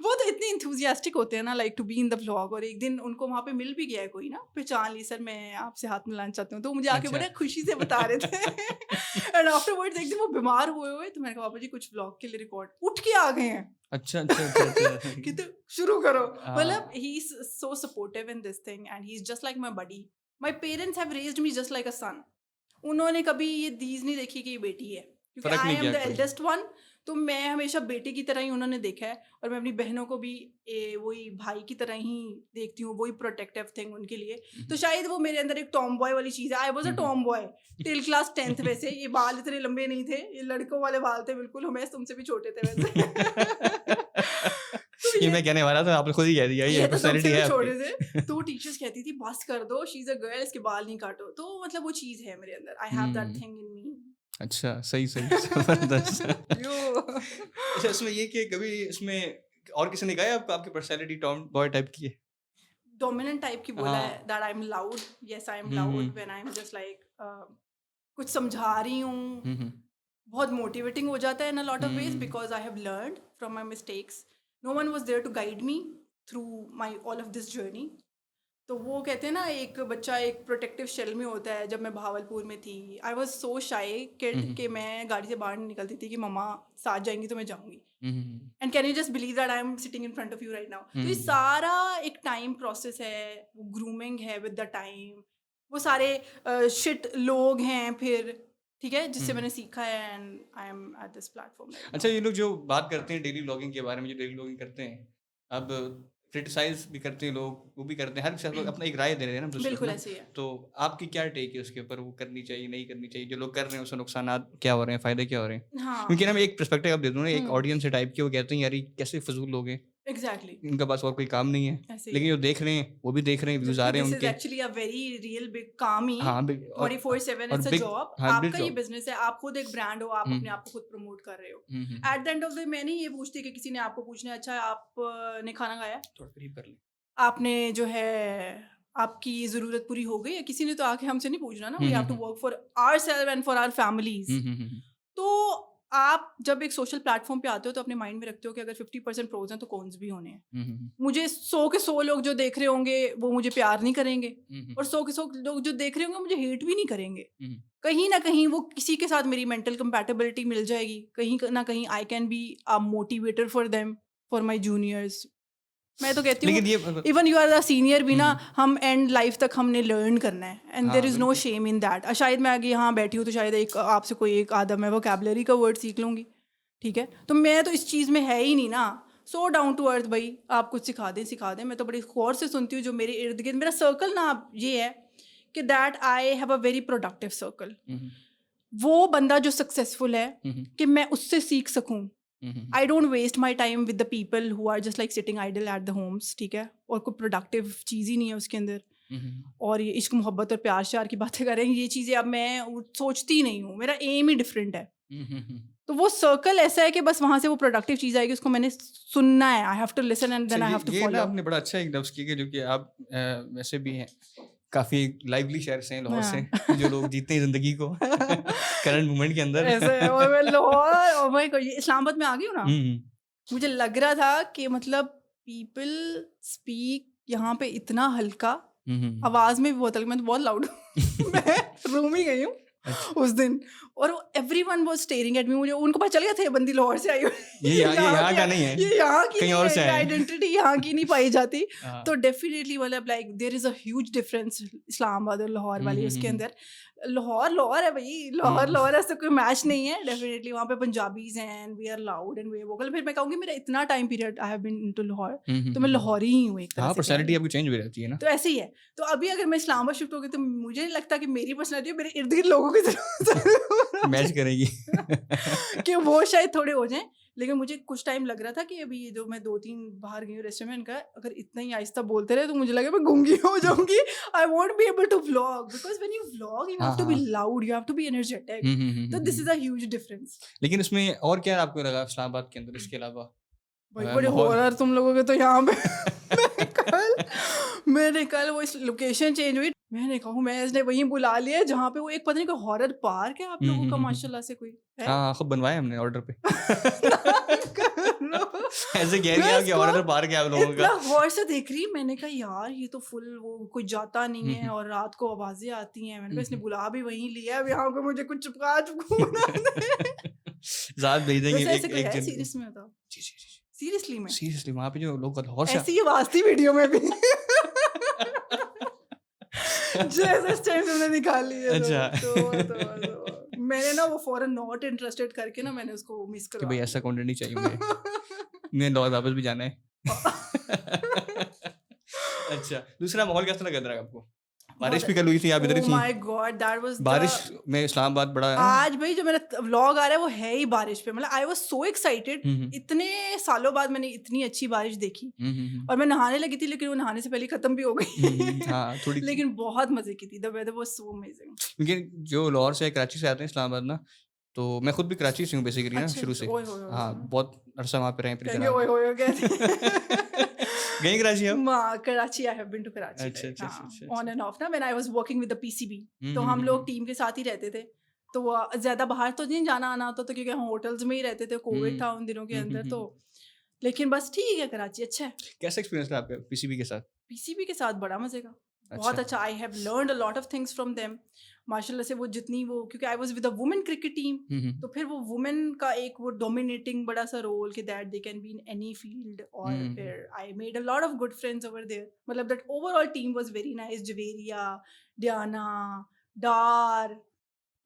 Speaker 2: वो तो इतने इंथुजियास्टिक होते हैं ना, like to be in the vlog. और एक दिन उनको वहाँ पे मिल भी गया है कोई ना, पहचान ली, सर मैं आपसे हाथ मिलाना चाहती हूँ, तो मुझे आके
Speaker 1: अच्छा।
Speaker 2: बड़े खुशी से बता रहे थे एंड आफ्टरवर्ड्स एक दिन वो बीमार हुए तो मैंने कहा पापा जी कुछ व्लॉग के लिए रिकॉर्ड, उठ के आ गए हैं
Speaker 1: अच्छा अच्छा अच्छा अच्छा।
Speaker 2: कि तो शुरू करो।
Speaker 1: हाँ।
Speaker 2: मतलब he is so supportive in this thing and he is just like my buddy. My parents have raised me just like a son. उन्होंने कभी ये दीज नहीं देखी कि ये बेटी है, क्योंकि
Speaker 1: फर्क
Speaker 2: आई
Speaker 1: नहीं
Speaker 2: एम
Speaker 1: किया
Speaker 2: द
Speaker 1: कोई।
Speaker 2: एल्डेस्ट वन, तो मैं हमेशा बेटे की तरह ही उन्होंने देखा है, और मैं अपनी बहनों को भी वही भाई की तरह ही देखती हूँ, वही प्रोटेक्टिव थिंग उनके लिए। तो शायद वो मेरे अंदर एक टॉम बॉय वाली चीज़ है, I was a Tom boy till class 10th। वैसे ये बाल इतने लंबे नहीं थे, ये लड़कों वाले बाल थे बिल्कुल, हमें तुमसे भी छोटे थे वैसे तो
Speaker 1: ये मैं कहने वाला था, आपने खुद ही कह दिया, ये
Speaker 2: तो तुमसे
Speaker 1: पर्सनैलिटी
Speaker 2: भी
Speaker 1: है
Speaker 2: छोटे थे।
Speaker 1: आपकी।
Speaker 2: तो वो टीचर्स कहती थी बस कर दो, शी इज अ गर्ल, इसके बाल नहीं काटो। तो मतलब वो चीज़ है मेरे अंदर, I have that thing in me.
Speaker 1: अच्छा, सही सही, जबरदस्त।
Speaker 2: यो
Speaker 1: अच्छा, इसमें ये कि कभी इसमें और किसी ने कहा है आपको आपकी पर्सनैलिटी टॉम बॉय टाइप की है?
Speaker 2: डोमिनेंट टाइप की बोला है,
Speaker 1: हाँ।
Speaker 2: That I M loud, yes I am
Speaker 1: hmm,
Speaker 2: loud when I am just like कुछ समझा रही हूँ,
Speaker 1: हम्म,
Speaker 2: बहुत मोटिवेटिंग हो जाता है in a lot of ways,
Speaker 1: hmm,
Speaker 2: because I have learned from my mistakes. No one was there to guide me through my all of this journey. तो वो कहते हैं ना, एक बच्चा एक प्रोटेक्टिव शेल में होता है। जब मैं भावलपुर में थी, आई वॉज सो शाई किड कि मैं गाड़ी से बाहर नहीं निकलती थी कि मम्मा साथ जाएंगी तो मैं जाऊंगी। And can you just believe that I am sitting in front of you right now. तो ये सारा एक टाइम प्रोसेस है, वो ग्रूमिंग है विद द टाइम, वो सारे शिट लोग हैं फिर, ठीक है, जिससे मैंने सीखा है, and I M at this platform.
Speaker 1: अच्छा, ये लोग जो बात करते हैं डेली व्लॉगिंग के बारे में, जो डेली व्लॉगिंग करते हैं, अब क्रिटिसाइज भी करते हैं लोग, वो भी करते हैं, हर किसी अपना एक राय दे रहे हैं ना दूसरे को
Speaker 2: बिल्कुल
Speaker 1: ना।
Speaker 2: ऐसे ही है।
Speaker 1: तो आपकी क्या टेक है उसके ऊपर, वो करनी चाहिए नहीं करनी चाहिए, जो लोग कर रहे हैं उससे नुकसानात क्या हो रहे हैं, फायदे क्या हो रहे हैं?
Speaker 2: हाँ,
Speaker 1: क्योंकि ना मैं एक पर्सपेक्टिव आप दे दूँ ना, एक
Speaker 2: हम्म,
Speaker 1: ऑडियंस है टाइप के, वो कहते हैं यार ये कैसे फजूल लोग हैं,
Speaker 2: एग्जैक्टली
Speaker 1: इनका पास और कोई काम नहीं है,
Speaker 2: ऐसे ही
Speaker 1: लेकिन
Speaker 2: है।
Speaker 1: जो देख रहे हैं वो भी देख रहे हैं, व्यूज आ
Speaker 2: जबकि
Speaker 1: रहे हैं
Speaker 2: दिस इज
Speaker 1: उनके।
Speaker 2: Actually a very real big काम ही,
Speaker 1: हाँ बिग,
Speaker 2: 24/7
Speaker 1: और
Speaker 2: इट्स अ
Speaker 1: बिग,
Speaker 2: जॉब।
Speaker 1: हाँ बिग
Speaker 2: आपका ये
Speaker 1: जॉब।
Speaker 2: बिजनेस है, आप खुद एक ब्रांड हो, आप अपने आप को खुद प्रमोट कर रहे हो।
Speaker 1: Hmm.
Speaker 2: At the end of the, मैं नहीं ये पूछती कि किसी ने आपको पूछना है, अच्छा आपने खाना खाया,
Speaker 1: थोड़ा करीब कर ले।
Speaker 2: आपने जो है आपकी ज़रूरत पूरी हो गई है, किसी ने तो आके हमसे नहीं पूछना ना। We have to work for ourself and for our families. तो आप जब एक सोशल प्लेटफॉर्म पे आते हो तो अपने माइंड में रखते हो कि अगर 50% प्रोज हैं तो कॉन्स भी होने हैं। मुझे 100 के 100 लोग जो देख रहे होंगे वो मुझे प्यार नहीं करेंगे, और 100 के 100 लोग जो देख रहे होंगे मुझे हेट भी नहीं करेंगे। कहीं ना कहीं वो किसी के साथ मेरी मेंटल कंपैटिबिलिटी मिल जाएगी, कहीं ना कहीं I can be a motivator for them, for my juniors, मैं तो कहती हूँ
Speaker 1: लेकिन ये
Speaker 2: even you are the senior भी ना, हम एंड लाइफ तक हमने लर्न करना है एंड
Speaker 1: हाँ,
Speaker 2: there is no shame in that. शायद मैं आगे यहाँ बैठी हूँ तो शायद एक आपसे कोई एक आधा मैं वोकैबुलरी का वर्ड सीख लूँगी, ठीक है, तो मैं तो इस चीज़ में है ही नहीं ना। सो डाउन टू अर्थ भाई, आप कुछ सिखा दें। मैं तो बड़ी गौर से सुनती हूँ जो मेरे इर्द गिर्द मेरा सर्कल ना ये है कि that I have a very productive circle. वो बंदा जो सक्सेसफुल है कि मैं उससे सीख सकूं। I don't waste my time with the people who are just like sitting idle at the homes, ठीक है, और कोई प्रोडक्टिव चीज़ ही नहीं है उसके अंदर। और ये इश्क मोहब्बत और प्यार श्यार की बातें करें, ये चीज़ें अब मैं सोचती ही नहीं हूँ, मेरा एम ही डिफरेंट है। तो वो सर्कल ऐसा है कि बस वहाँ से वो प्रोडक्टिव चीज़ आएगी, उसको मैंने सुनना है, I have to listen and then I have to
Speaker 1: ये
Speaker 2: फॉलो।
Speaker 1: आपने बड़ा अच्छा एक लफ्ज़ किया जो कि आप वैसे भी हैं काफ़ी लाइवली शहर से हैं, लाहौर से, जो लोग जीते हैं ज़िंदगी को करंट मोमेंट के अंदर।
Speaker 2: ऐसे और मैं लाहौर और मैं ये इस्लामाबाद में आ गई हूँ ना,
Speaker 1: हम्म,
Speaker 2: मुझे लग रहा था कि मतलब पीपल स्पीक यहाँ पे इतना हल्का, आवाज में भी बहुत हल्का, मैं तो बहुत लाउड मैं रूम ही गई हूँ उस दिन और everyone was staring at me. मुझे उनको पता चल गया था ये बंदी लाहौर से आई हुई है,
Speaker 1: ये यहाँ का नहीं है,
Speaker 2: ये यहाँ की
Speaker 1: कहीं और से
Speaker 2: नहीं है,
Speaker 1: आए हैं।
Speaker 2: आइडेंटिटी यहाँ की नहीं पाई जाती।
Speaker 1: हाँ।
Speaker 2: तो डेफिनेटली मतलब like there is a huge difference Islamabad और लाहौर वाली उसके अंदर। लाहौर है भाई, लाहौर ऐसा कोई मैच नहीं है। डेफिनेटली वहाँ पे पंजाबीज हैं and we are loud and we vocal. फिर मैं कहूँगी मेरा इतना time period I have been into Lahore, तो मैं लाहौरी ही हूँ एक तरह
Speaker 1: हाँ,
Speaker 2: से।
Speaker 1: पर्सनैलिटी आपकी चेंज हो रहती है ना।
Speaker 2: तो ऐसे ही है। तो अभी अगर मैं इस्लामाबाद शिफ्ट हो गई तो मुझे नहीं लगता कि मेरी पर्सनैलिटी मेरे इर्द गिर्द लोगों की तरह
Speaker 1: मैच करेगी
Speaker 2: कि वो शायद थोड़े हो जाएं। लेकिन मुझे कुछ टाइम लग रहा था कि अभी ये जो मैं 2-3 बाहर गई हूँ रेस्टोरेंट का, अगर इतना ही आहिस्ता बोलते रहे तो मुझे लगे मैं गूंगी हो जाऊंगी। I won't be able to vlog because when you vlog you have to be loud, you have to be energetic. तो this is a huge difference.
Speaker 1: लेकिन उसमें और क्या आपको लगा इस्लामाबाद के अंदर इसके अलावा?
Speaker 2: भाई बड़े हॉरर तुम लोगों के तो यहाँ पे मैंने कल वो इस लोकेशन चेंज हुई, मैंने कहा मैं वहीं बुला लिया जहाँ पे वो एक पता नहीं कोई हॉरर पार्क है आप लोगों का माशाल्लाह से कोई है।
Speaker 1: हाँ, खुद बनवाया हमने ऑर्डर पे
Speaker 2: करो।
Speaker 1: ऐसे कह रही है कि ऑर्डर पार्क है आप लोगों
Speaker 2: इतना
Speaker 1: का।
Speaker 2: गौर से देख रही, मैंने कहा यार ये तो फुल वो कोई जाता नहीं है और रात को आवाजें आती हैं। मैंने कहा इसने बुला भी वहीं लिया, अब यहाँ को मुझे कुछ चुपका
Speaker 1: साथ भेज देंगे एक दिन।
Speaker 2: सीरियस में बताओ,
Speaker 1: जी जी जी,
Speaker 2: सीरियसली में
Speaker 1: सीरियसली वहाँ पे जो लोग लाहौर से
Speaker 2: ऐसी आवाज थी वीडियो में भी जैसे टाइम तुमने निकाली है।
Speaker 1: अच्छा।
Speaker 2: तो मैंने ना वो फॉरन नॉट इंटरेस्टेड करके ना मैंने उसको मिस
Speaker 1: कि
Speaker 2: करवा
Speaker 1: भाई ऐसा कंटेंट नहीं चाहिए मुझे, मैं लाहौर वापस भी जाना है। अच्छा, दूसरा माहौल कैसा लग रहा है आपको? बारिश भी कल हुई थी, आप इधर ही
Speaker 2: Oh
Speaker 1: थी।
Speaker 2: my God, that was
Speaker 1: बारिश में इस्लामाबाद बड़ा
Speaker 2: आज भाई जो मेरा व्लॉग आ रहा है वो है ही बारिश पे। मतलब आई वाज सो एक्साइटेड, इतने सालों बाद मैंने इतनी अच्छी बारिश देखी। और मैं नहाने लगी थी लेकिन वो नहाने से पहले खत्म भी हो गई।
Speaker 1: हाँ, थोड़ी
Speaker 2: लेकिन बहुत मजे की थी, the weather was so amazing.
Speaker 1: क्योंकि जो लाहौर से कराची से आते हैं इस्लामाबाद ना, तो मैं खुद भी कराची से हूँ बेसिकली ना,
Speaker 2: अच्छा,
Speaker 1: शुरू से।
Speaker 2: ओए होए होए
Speaker 1: हाँ, बहुत अरसा वहाँ पे रहे फिर
Speaker 2: कहेंगे ओए होए
Speaker 1: गए कराची आप?
Speaker 2: Karachi, I have been to Karachi
Speaker 1: अच्छा।
Speaker 2: ऑन एंड ऑफ ना, when I was working with the PCB. तो हम लोग टीम के साथ ही रहते थे, तो ज्यादा बाहर तो नहीं जाना आना होता तो, क्योंकि हम होटल्स में ही रहते थे, कोविड था उन दिनों के अंदर। तो लेकिन बस ठीक है, कराची अच्छा है।
Speaker 1: कैसा एक्सपीरियंस रहा आपका पीसीबी के साथ?
Speaker 2: पीसीबी के साथ बड़ा मजे का, बहुत अच्छा। आई have learned a lot of things from them माशाल्लाह से। वो जितनी वो, क्योंकि I was with a women cricket team, तो फिर वो वुमेन का एक वो डोमिनेटिंग बड़ा सा रोल कि that they can be in any field. और फिर I made a lot of good friends over there. मतलब that overall team was very nice. Javeria, Diana, Dar,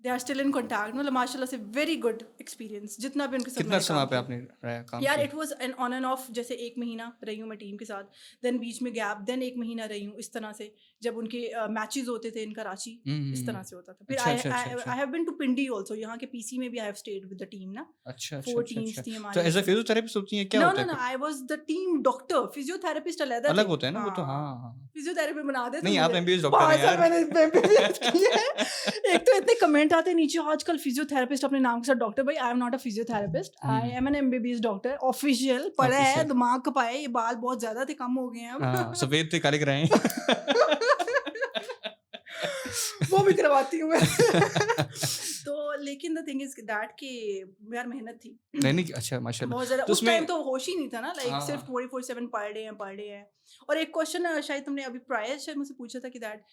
Speaker 2: they are still in contact. मतलब माशाल्लाह से वेरी गुड एक्सपीरियंस जितना भी उनके साथ
Speaker 1: कितना
Speaker 2: मैंने
Speaker 1: समय
Speaker 2: काम
Speaker 1: पे
Speaker 2: किया।
Speaker 1: आपने रहा काम
Speaker 2: यार
Speaker 1: किया?
Speaker 2: It was an on and of, जैसे 1 महीना रही हूँ मैं टीम के साथ, देन बीच में गैप, देन 1 महीना रही हूँ, इस तरह से जब उनके मैचेस होते थे इन कराची, इस तरह से होता था। फिर I have been to Pindi also, यहाँ के पीसी में भी I have stayed with the team ना।
Speaker 1: अच्छा
Speaker 2: 4 टीम्स थी
Speaker 1: तो
Speaker 2: हमारी।
Speaker 1: एज अ फिजियोथेरेपिस्ट होती है क्या
Speaker 2: नो
Speaker 1: होता
Speaker 2: नो
Speaker 1: है?
Speaker 2: No, I was the team doctor. Physiotherapist
Speaker 1: अलग होता है ना वो तो। हाँ,
Speaker 2: फिजियोथेरेपी बना देते
Speaker 1: नहीं, आप
Speaker 2: मुझे।
Speaker 1: एमबीबीएस डॉक्टर हैं
Speaker 2: 5 साल
Speaker 1: यार।
Speaker 2: मैंने एमबीबीएस की है। एक तो इतने कमेंट आते हैं नीचे आजकल, फिजियोथेरेपिस्ट अपने नाम के साथ डॉक्टर। भाई आई am not a physiotherapist, I am N MBBS doctor official. पढ़ा है, दिमाग खपाए, ये बाल बहुत ज्यादा थे, कम हो गए हैं
Speaker 1: हाँ,
Speaker 2: अब।
Speaker 1: सफेद थे काले कराए
Speaker 2: वो भी करवाती हूँ मैं। तो लेकिन द थिंग इज दैट कि यार मेहनत थी
Speaker 1: नहीं अच्छा माशाल्लाह।
Speaker 2: बहुत ज्यादा।
Speaker 1: तो
Speaker 2: उस
Speaker 1: उसमें
Speaker 2: टाइम तो होश ही नहीं था ना, लाइक
Speaker 1: हाँ,
Speaker 2: सिर्फ 24/7 पढ़ रहे हैं। और एक क्वेश्चन शायद तुमने अभी प्रायर शायद मुझसे पूछा था कि दैट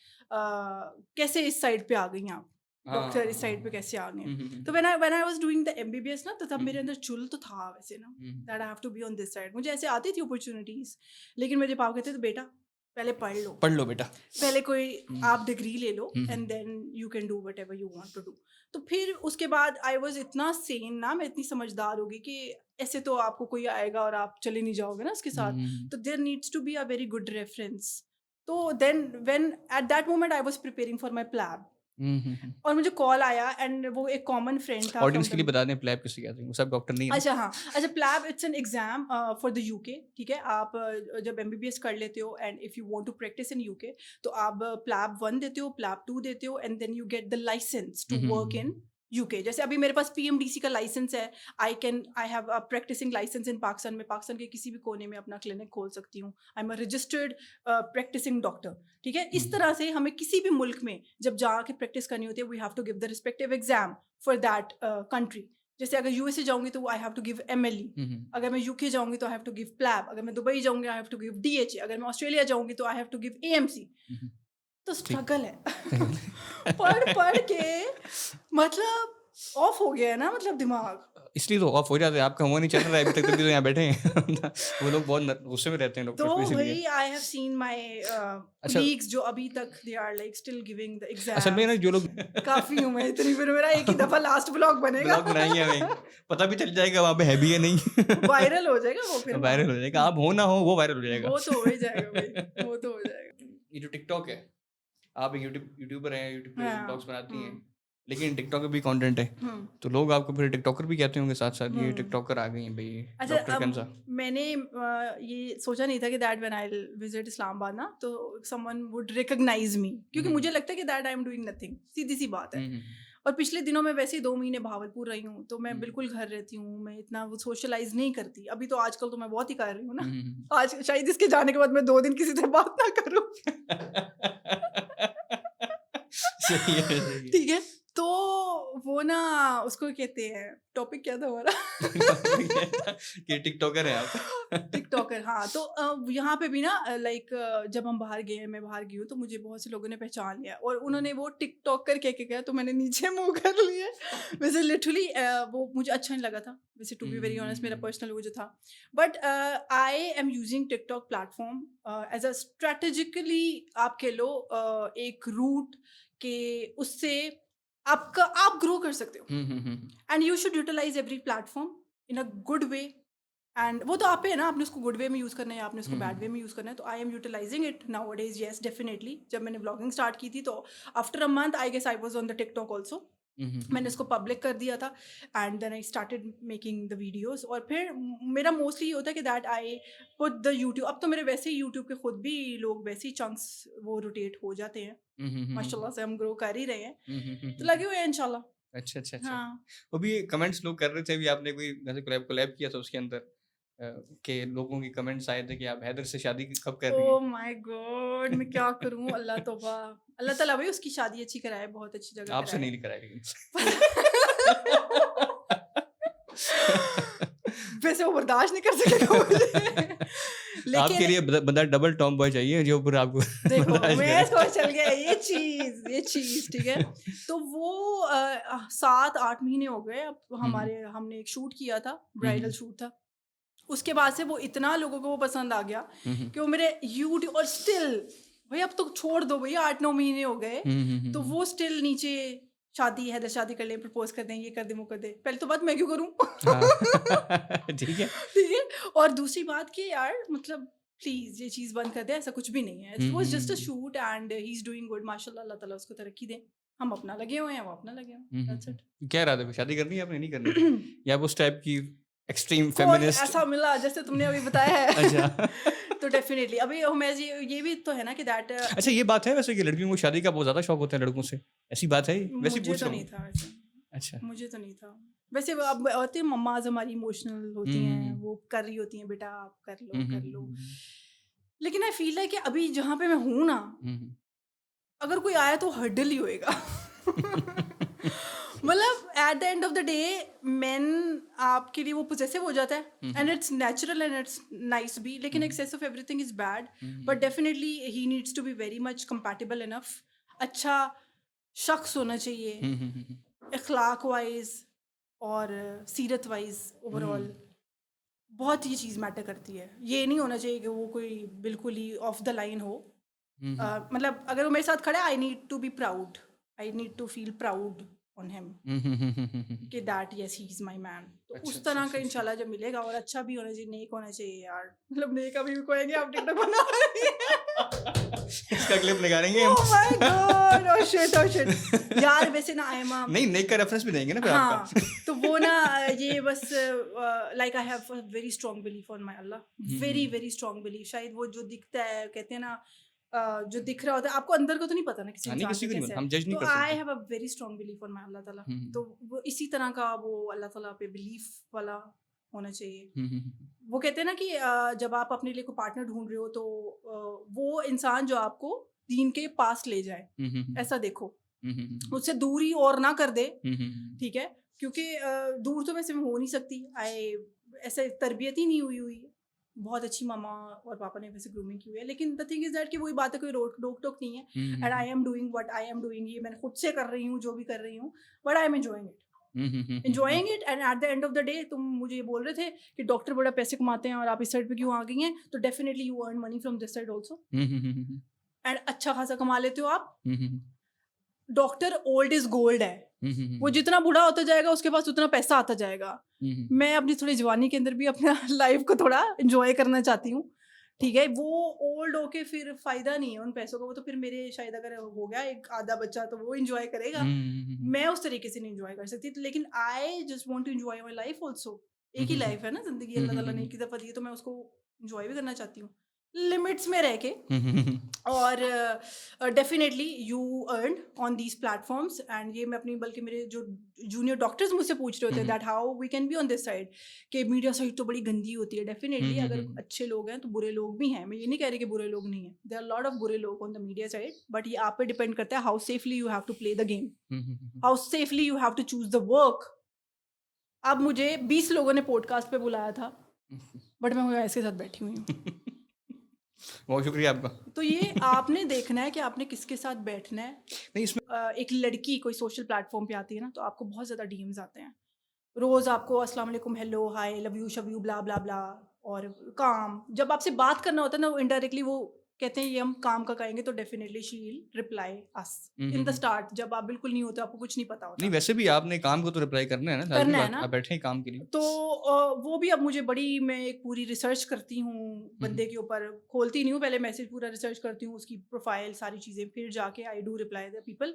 Speaker 2: कैसे इस साइड पे आ गई आप। डॉक्टर इस साइड पे कैसे आ गए।
Speaker 1: हम्म,
Speaker 2: तो when I was doing the MBBS ना, तो तब मेरे अंदर चुल तो था वैसे ना, that I have to be on this side. मुझे ऐसे आती थी अपॉर्चुनिटीज, लेकिन मेरे पापा कहते थे बेटा पहले
Speaker 1: पढ़ लो बेटा।
Speaker 2: पहले कोई
Speaker 1: हम्म,
Speaker 2: आप डिग्री ले लो
Speaker 1: hmm,
Speaker 2: and then you can do whatever you want to do. तो फिर उसके बाद आई वाज इतना सेन ना, मैं इतनी समझदार होगी कि ऐसे तो आपको कोई आएगा और आप चले नहीं जाओगे ना उसके साथ, तो there needs to be a very good reference. तो then when at that moment I was preparing for my PLAB, और मुझे कॉल आया एंड वो एक कॉमन फ्रेंड था
Speaker 1: ऑडियंस
Speaker 2: फ्रॉम
Speaker 1: के लिए
Speaker 2: द।
Speaker 1: बता दें प्लैब किसे कहते हैं, वो सब डॉक्टर नहीं है ना?
Speaker 2: अच्छा हाँ, अच्छा PLAB it's an exam for the UK, ठीक है। आप जब एमबीबीएस कर लेते हो and if you want to practice in UK, तो आप प्लैब 1 देते हो, प्लैब 2 देते हो, and then you get the licence to work in UK. जैसे अभी मेरे पास पीएमडीसी का लाइसेंस है, I have a practising licence in Pakistan में, पाकिस्तान के किसी भी कोने में अपना क्लिनिक खोल सकती हूँ। I am a registered practicing doctor, ठीक है। इस तरह से हमें किसी भी मुल्क में जब जाके प्रैक्टिस करनी होती है, we have to give the respective exam for that country. जैसे अगर यूएसए जाऊंगी तो I have to give MLE, अगर मैं यूके जाऊंगी तो I have to give PLAB, अगर मैं दुबई जाऊंगी I have to give DHA, अगर मैं ऑस्ट्रेलिया जाऊंगी तो I have to give AMC. तो
Speaker 1: ठीक।
Speaker 2: स्ट्रगल है पढ़ के मतलब ऑफ हो गया है ना, मतलब दिमाग।
Speaker 1: इसलिए तो ऑफ हो जाते हैं, आपका हुआ नहीं चल रहा है अभी तक, तभी तो यहाँ बैठे हैं। वो लोग बहुत गुस्से में रहते हैं
Speaker 2: तो
Speaker 1: डॉक्टर्स इसलिए।
Speaker 2: वही I have seen my colleagues जो अभी तक they are like still giving the
Speaker 1: असल में ना
Speaker 2: एग्जाम।
Speaker 1: जो लोग
Speaker 2: काफी हूँ मैं इतनी, फिर मेरा एक ही दफा लास्ट ब्लॉग बनेगा,
Speaker 1: ब्लॉग बनाएंगे हमें पता भी चल जाएगा वहाँ पे है भी या नहीं।
Speaker 2: वायरल हो जाएगा वो, फिर
Speaker 1: वायरल हो जाएगा, आप हो ना हो वो वायरल हो जाएगा।
Speaker 2: वो तो हो ही जाएगा भाई, वो तो हो जाएगा।
Speaker 1: ये जो टिकटॉक है, आप एक यूट्यूबर हैं, यूट्यूब पे
Speaker 2: हाँ,
Speaker 1: ब्लॉग्स बनाती हैं, लेकिन टिकटॉक पे भी कंटेंट है,
Speaker 2: हम्म।
Speaker 1: तो लोग आपको फिर टिकटॉकर भी कहते होंगे साथ साथ, ये टिकटॉकर आ गई हैं भाई,
Speaker 2: अच्छा,
Speaker 1: डॉक्टर कंसा।
Speaker 2: मैंने ये सोचा नहीं था कि that when I visit Islamabad ना, तो समवन वुड रिकॉग्नाइज मी, क्योंकि मुझे लगता है कि that I am doing nothing, सीधी सी बात है। और पिछले दिनों में वैसे ही 2 महीने भावलपुर रही हूँ, तो मैं बिल्कुल घर रहती हूँ, मैं इतना वो सोशलाइज नहीं करती अभी। तो आजकल तो मैं बहुत ही कर रही हूँ ना, आज शायद इसके जाने के बाद मैं 2 दिन किसी से बात ना करूँ।
Speaker 1: सही है, सही है।
Speaker 2: ठीक है, तो वो ना उसको कहते हैं, टॉपिक क्या था हमारा?
Speaker 1: कि टिकटॉकर है आप।
Speaker 2: टिकटॉकर, हाँ। तो यहाँ पे भी ना लाइक जब हम बाहर गए, मैं बाहर गई हूँ, तो मुझे बहुत से लोगों ने पहचान लिया और उन्होंने वो टिकटॉकर कह के गया, तो मैंने नीचे मुंह कर लिए। वैसे लिटरली वो मुझे अच्छा नहीं लगा था वैसे, टू बी वेरी ऑनेस्ट, मेरा पर्सनल वो जो था। But I am using TikTok platform as a strategically, आप कह लो एक रूट के, उससे आप ग्रो कर सकते हो, and you should utilize every platform in a good way. And वो तो आप पे है ना, आपने उसको गुड वे में यूज़ करना है या आपने उसको बैड वे में यूज़ करना है। तो I am utilizing it nowadays, yes definitely. जब मैंने ब्लॉगिंग स्टार्ट की थी, तो after a month I guess I was on the TikTok also. मैंने उसको पब्लिक कर दिया था and then I started making the videos. और फिर मेरा मोस्टली ये होता है कि that I put the YouTube, अब तो मेरे वैसे ही यूट्यूब के खुद भी लोग वैसे ही चंक्स वो रोटेट हो जाते हैं, माशाल्लाह से हम ग्रो कर ही रहे हैं, तो लगे हुए हैं इंशाल्लाह।
Speaker 1: अच्छा अच्छा अच्छा।
Speaker 2: हाँ,
Speaker 1: वो भी कमेंट्स लोग कर रहे थे, अभी आपने कोई जैसे कोलैब किया था उसके अंदर, के लोगों के कमेंट्स आए थे कि आप हैदर से शादी कब कर रही
Speaker 2: ओह
Speaker 1: हैं।
Speaker 2: माय गॉड, मैं क्या करूं, अल्लाह तौबा। अल्लाह ताला भाई उसकी शादी अच्छी कराए, बहुत अच्छी जगह
Speaker 1: आपसे
Speaker 2: कराए।
Speaker 1: नहीं कराया लेकिन।
Speaker 2: वैसे वो बर्दाश्त नहीं कर सकेगा मुझे।
Speaker 1: आपके
Speaker 2: लेकिन
Speaker 1: लिए बंदा डबल टॉम बॉय चाहिए जो पूरा आपको
Speaker 2: देखो,
Speaker 1: बर्दाश्त
Speaker 2: मैं
Speaker 1: करे।
Speaker 2: सोच चल गया ये चीज ठीक है। तो वो 7-8 महीने हो गए अब हमारे, हमने एक शूट किया था, ब्राइडल शूट था। उसके बाद से वो इतना लोगों को वो पसंद आ गया कि वो मेरे यूट्यूब, और स्टिल भाई अब तो छोड़ दो भैया, 8-9 महीने हो गए, तो वो स्टिल नीचे शादी हैदर शादी कर ले, प्रपोज कर दें, ये कर दे, वो कर दे। पहले तो बात मैं क्यों करूं?
Speaker 1: ठीक है।
Speaker 2: ठीक है। और दूसरी बात कि यार मतलब प्लीज ये चीज बंद कर दे, ऐसा कुछ भी नहीं है। It was just a shoot and he is doing good, माशाल्लाह, अल्लाह ताला उसको तरक्की दे। हम अपना लगे हुए हैं, वो अपना लगे हुए हैं, दैट्स इट।
Speaker 1: क्या इरादे पे शादी करनी है आपने, नहीं करनी, या उस टाइप की एक्सट्रीम
Speaker 2: कोई
Speaker 1: फेमिनिस्ट?
Speaker 2: ऐसा मिला जैसे तुमने अभी बताया है।
Speaker 1: अच्छा।
Speaker 2: तो डेफिनेटली अभी मैं ये भी तो है ना कि दैट
Speaker 1: अच्छा, ये बात है वैसे कि लड़कियों को शादी का बहुत ज्यादा शौक होता है लड़कों से, ऐसी बात है? वैसे ही
Speaker 2: मुझे
Speaker 1: पूछ
Speaker 2: तो
Speaker 1: रहा
Speaker 2: नहीं
Speaker 1: हूँ।
Speaker 2: था वैसे,
Speaker 1: अच्छा।
Speaker 2: मुझे तो नहीं था वैसे। वो अब होती है मम्माज हमारी इमोशनल होती हैं, वो कर रही होती हैं, बेटा आप कर लो। लेकिन आई फील है कि अभी जहाँ पे मैं हूँ ना, अगर कोई आया तो हर्डल ही होएगा। मतलब at the end of the day मेन आपके लिए वो पोजेसिव हो जाता है, and it's natural and it's nice भी, लेकिन excess of everything is bad. But definitely he needs to be very much compatible enough, अच्छा शख्स होना चाहिए, अखलाक वाइज और सीरत वाइज ओवरऑल बहुत ये चीज़ मैटर करती है। ये नहीं होना चाहिए कि वो कोई बिल्कुल ही ऑफ द लाइन हो। मतलब अगर वो मेरे साथ खड़ा है, I need to be proud, I need to feel proud on him कि that yes he is my man. तो
Speaker 1: अच्छा,
Speaker 2: उस
Speaker 1: अच्छा,
Speaker 2: तरह
Speaker 1: अच्छा,
Speaker 2: का
Speaker 1: अच्छा।
Speaker 2: इंशाल्लाह जब मिलेगा, और अच्छा भी होना चाहिए, नेक होना चाहिए यार। मतलब नेक अभी भी कहेंगे आप टिकटॉक बना रही हैं।
Speaker 1: इसका क्लिप निकालेंगे हम।
Speaker 2: Oh my God, oh shit यार। वैसे ना आई एम
Speaker 1: नहीं, नेक का रेफरेंस भी देंगे ना फिर
Speaker 2: हाँ,
Speaker 1: आपका।
Speaker 2: तो वो ना ये बस like I have a very strong belief on my Allah, very very strong belief. शायद वो जो दिखता है, कहते हैं ना जो दिख रहा होता है आपको, अंदर को तो नहीं पता ना किसी
Speaker 1: हाँ, नहीं
Speaker 2: इंसान
Speaker 1: किसी
Speaker 2: का
Speaker 1: को नहीं
Speaker 2: कैसा
Speaker 1: पता,
Speaker 2: है।
Speaker 1: हम जज नहीं
Speaker 2: तो
Speaker 1: कर
Speaker 2: आई
Speaker 1: सकते।
Speaker 2: Have a very strong belief on my अल्लाह ताला। तो वो इसी तरह का वो अल्लाह ताला पे बिलीफ वाला होना चाहिए। वो कहते हैं ना कि जब आप अपने लिए कोई पार्टनर ढूंढ रहे हो तो वो इंसान जो आपको दीन के पास ले जाए, ऐसा देखो, उससे दूरी और ना कर दे, ठीक है। क्योंकि दूर तो वैसे हो नहीं सकती, ऐसे तरबियत ही नहीं हुई हुई है। बहुत अच्छी मामा और पापा ने वैसे ग्रूमिंग की हुई है, लेकिन द थिंग इज दैट कि वही बात है, कोई रोक टोक नहीं है। And I am doing what I am doing, ये मैंने खुद से कर रही हूँ जो भी कर रही हूँ, but I am enjoying it and eight the end of the day. तुम मुझे ये बोल रहे थे कि डॉक्टर बड़ा पैसे कमाते हैं और आप इस साइड पे क्यों आ गई हैं, तो definitely you earn money from this side also, and अच्छा खासा कमा लेते हो आप। डॉक्टर ओल्ड इज गोल्ड है, वो जितना बूढ़ा होता जाएगा उसके पास उतना पैसा आता जाएगा। मैं अपनी थोड़ी जवानी के अंदर भी अपना लाइफ को थोड़ा एंजॉय करना चाहती हूँ, ठीक है। वो ओल्ड होके फिर फायदा नहीं है उन पैसों का। वो तो फिर मेरे शायद अगर हो गया एक आधा बच्चा तो वो एंजॉय करेगा, मैं उस तरीके से नहीं एंजॉय कर सकती। तो लेकिन I just want to enjoy my life also. एक ही लाइफ है ना जिंदगी, अल्लाह ताला ने एक ही दफा दी है, तो मैं उसको एंजॉय भी करना चाहती हूँ लिमिट्स में रह के। और definitely you earn on these platforms, and ये मैं अपनी, बल्कि मेरे जो जूनियर डॉक्टर्स मुझसे पूछ रहे होते हैं that how we can be on this side, कि मीडिया साइड तो बड़ी गंदी होती है। डेफिनेटली अगर अच्छे लोग हैं तो बुरे लोग भी हैं, मैं ये नहीं कह रही कि बुरे लोग नहीं हैं, देयर आर लॉट ऑफ बुरे लोग on the media side, but ये आप पे डिपेंड करता है how safely you have to play the game, how safely you have to choose the work. अब मुझे 20 लोगों ने पॉडकास्ट पे बुलाया था, बट मैं ऐसे साथ बैठी हुई हूँ।
Speaker 1: बहुत शुक्रिया आपका।
Speaker 2: तो ये आपने देखना है कि आपने किसके साथ बैठना है।
Speaker 1: नहीं, इसमें
Speaker 2: एक लड़की कोई सोशल प्लेटफॉर्म पे आती है ना, तो आपको बहुत ज़्यादा डीएम्स आते हैं रोज़, आपको अस्सलाम वालेकुम, हेलो, हाय, लव यू, शव यू, ब्ला ब्ला ब्ला। और काम, जब आपसे बात करना होता है ना, वो इनडायरेक्टली वो कहते हैं ये हम काम का कहेंगे, तो definitely she will reply us in the start, जब आप बिल्कुल नहीं होते, आपको कुछ नहीं पता
Speaker 1: नहीं,
Speaker 2: होता,
Speaker 1: वैसे भी आपने काम को तो रिप्लाई करना है ना, लाजमी
Speaker 2: करना है
Speaker 1: बात,
Speaker 2: ना।
Speaker 1: आप बैठे हैं काम के लिए।
Speaker 2: तो वो भी अब मुझे बड़ी, मैं एक पूरी रिसर्च करती हूँ बंदे के ऊपर, खोलती नहीं हूँ पहले, मैसेज पूरा रिसर्च करती हूँ, उसकी प्रोफाइल सारी चीज़ें, फिर जाके I do reply the people.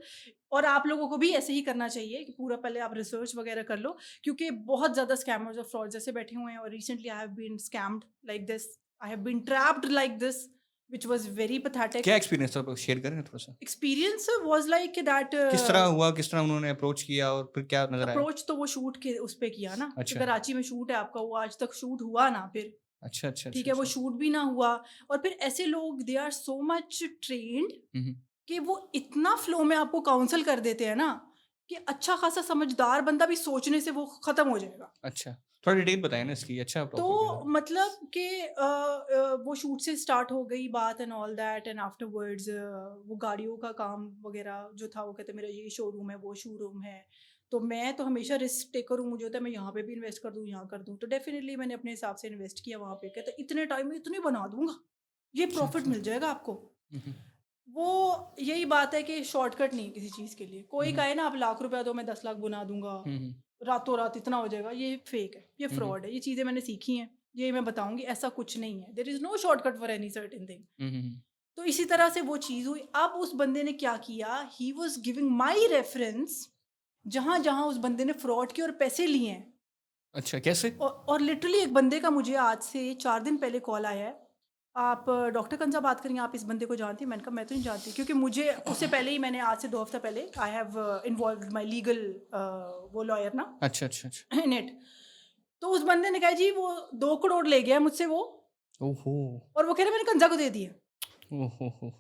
Speaker 2: और आप लोगों को भी ऐसे ही करना चाहिए कि पूरा पहले आप रिसर्च वगैरह कर लो, क्योंकि बहुत ज़्यादा स्कैमर्स और फ्रॉड जैसे बैठे हुए हैं। और recently I have been scammed like this, I have been trapped like this, which was very pathetic.
Speaker 1: क्या एक्सपीरियंस था, शेयर करें थोड़ा सा।
Speaker 2: Experience was like that
Speaker 1: किस तरह हुआ, किस तरह उन्होंने अप्रोच किया और फिर क्या नजर आया?
Speaker 2: अप्रोच तो वो शूट के उस पे किया ना,
Speaker 1: अच्छा।
Speaker 2: कराची में शूट है आपका, वो आज तक शूट हुआ ना फिर,
Speaker 1: अच्छा अच्छा
Speaker 2: ठीक है, वो शूट भी ना हुआ। और फिर ऐसे लोग they are so much trained कि वो इतना फ्लो में आपको काउंसल कर देते हैं ना, कि अच्छा खासा समझदार बंदा भी सोचने से वो खत्म हो जाएगा।
Speaker 1: अच्छा, थोड़ा डिटेल बताएं ना इसकी। अच्छा,
Speaker 2: तो मतलब कि वो शूट से स्टार्ट हो गई बात and all that, and afterwards वो गाड़ियों का काम वगैरह जो था, वो कहते मेरा ये शोरूम है, वो शोरूम है। तो मैं तो हमेशा रिस्क टेकर हूँ, मुझे होता है मैं यहाँ पे भी इन्वेस्ट कर दूँ, यहाँ कर दूँ। तो डेफिनेटली मैंने अपने हिसाब से इन्वेस्ट किया वहाँ पे, कहते इतने टाइम में इतने बना दूंगा, ये प्रॉफिट मिल जाएगा आपको। वो यही बात है कि शॉर्टकट नहीं है किसी चीज़ के लिए। कोई कहे ना आप लाख रुपया दो मैं 10 लाख बुना दूंगा, रातों रात इतना हो जाएगा, ये फेक है, ये फ्रॉड है। ये चीज़ें मैंने सीखी हैं, ये मैं बताऊंगी, ऐसा कुछ नहीं है। There is no shortcut for any certain thing. तो इसी तरह से वो चीज़ हुई। अब उस बंदे ने क्या किया, he was giving my reference जहाँ जहाँ उस बंदे ने फ्रॉड किए और पैसे लिए हैं।
Speaker 1: अच्छा, कैसे?
Speaker 2: और लिटरली एक बंदे का मुझे आज से 4 दिन पहले कॉल आया है, आप डॉक्टर कंजा बात करेंगे, आप इस बंदे को जानती हैं? मैंने कहा मैं तो नहीं जानती, क्योंकि मुझे उससे पहले ही, मैंने आज से 2 हफ्ता पहले I have involve my legal वो लॉयर ना,
Speaker 1: अच्छा अच्छा अच्छा।
Speaker 2: In it. तो उस बंदे ने कहा जी वो 2 करोड़ ले गया मुझसे वो,
Speaker 1: ओहो
Speaker 2: और वो कह रहे मैंने कंजा को दे दिया।
Speaker 1: ओहो।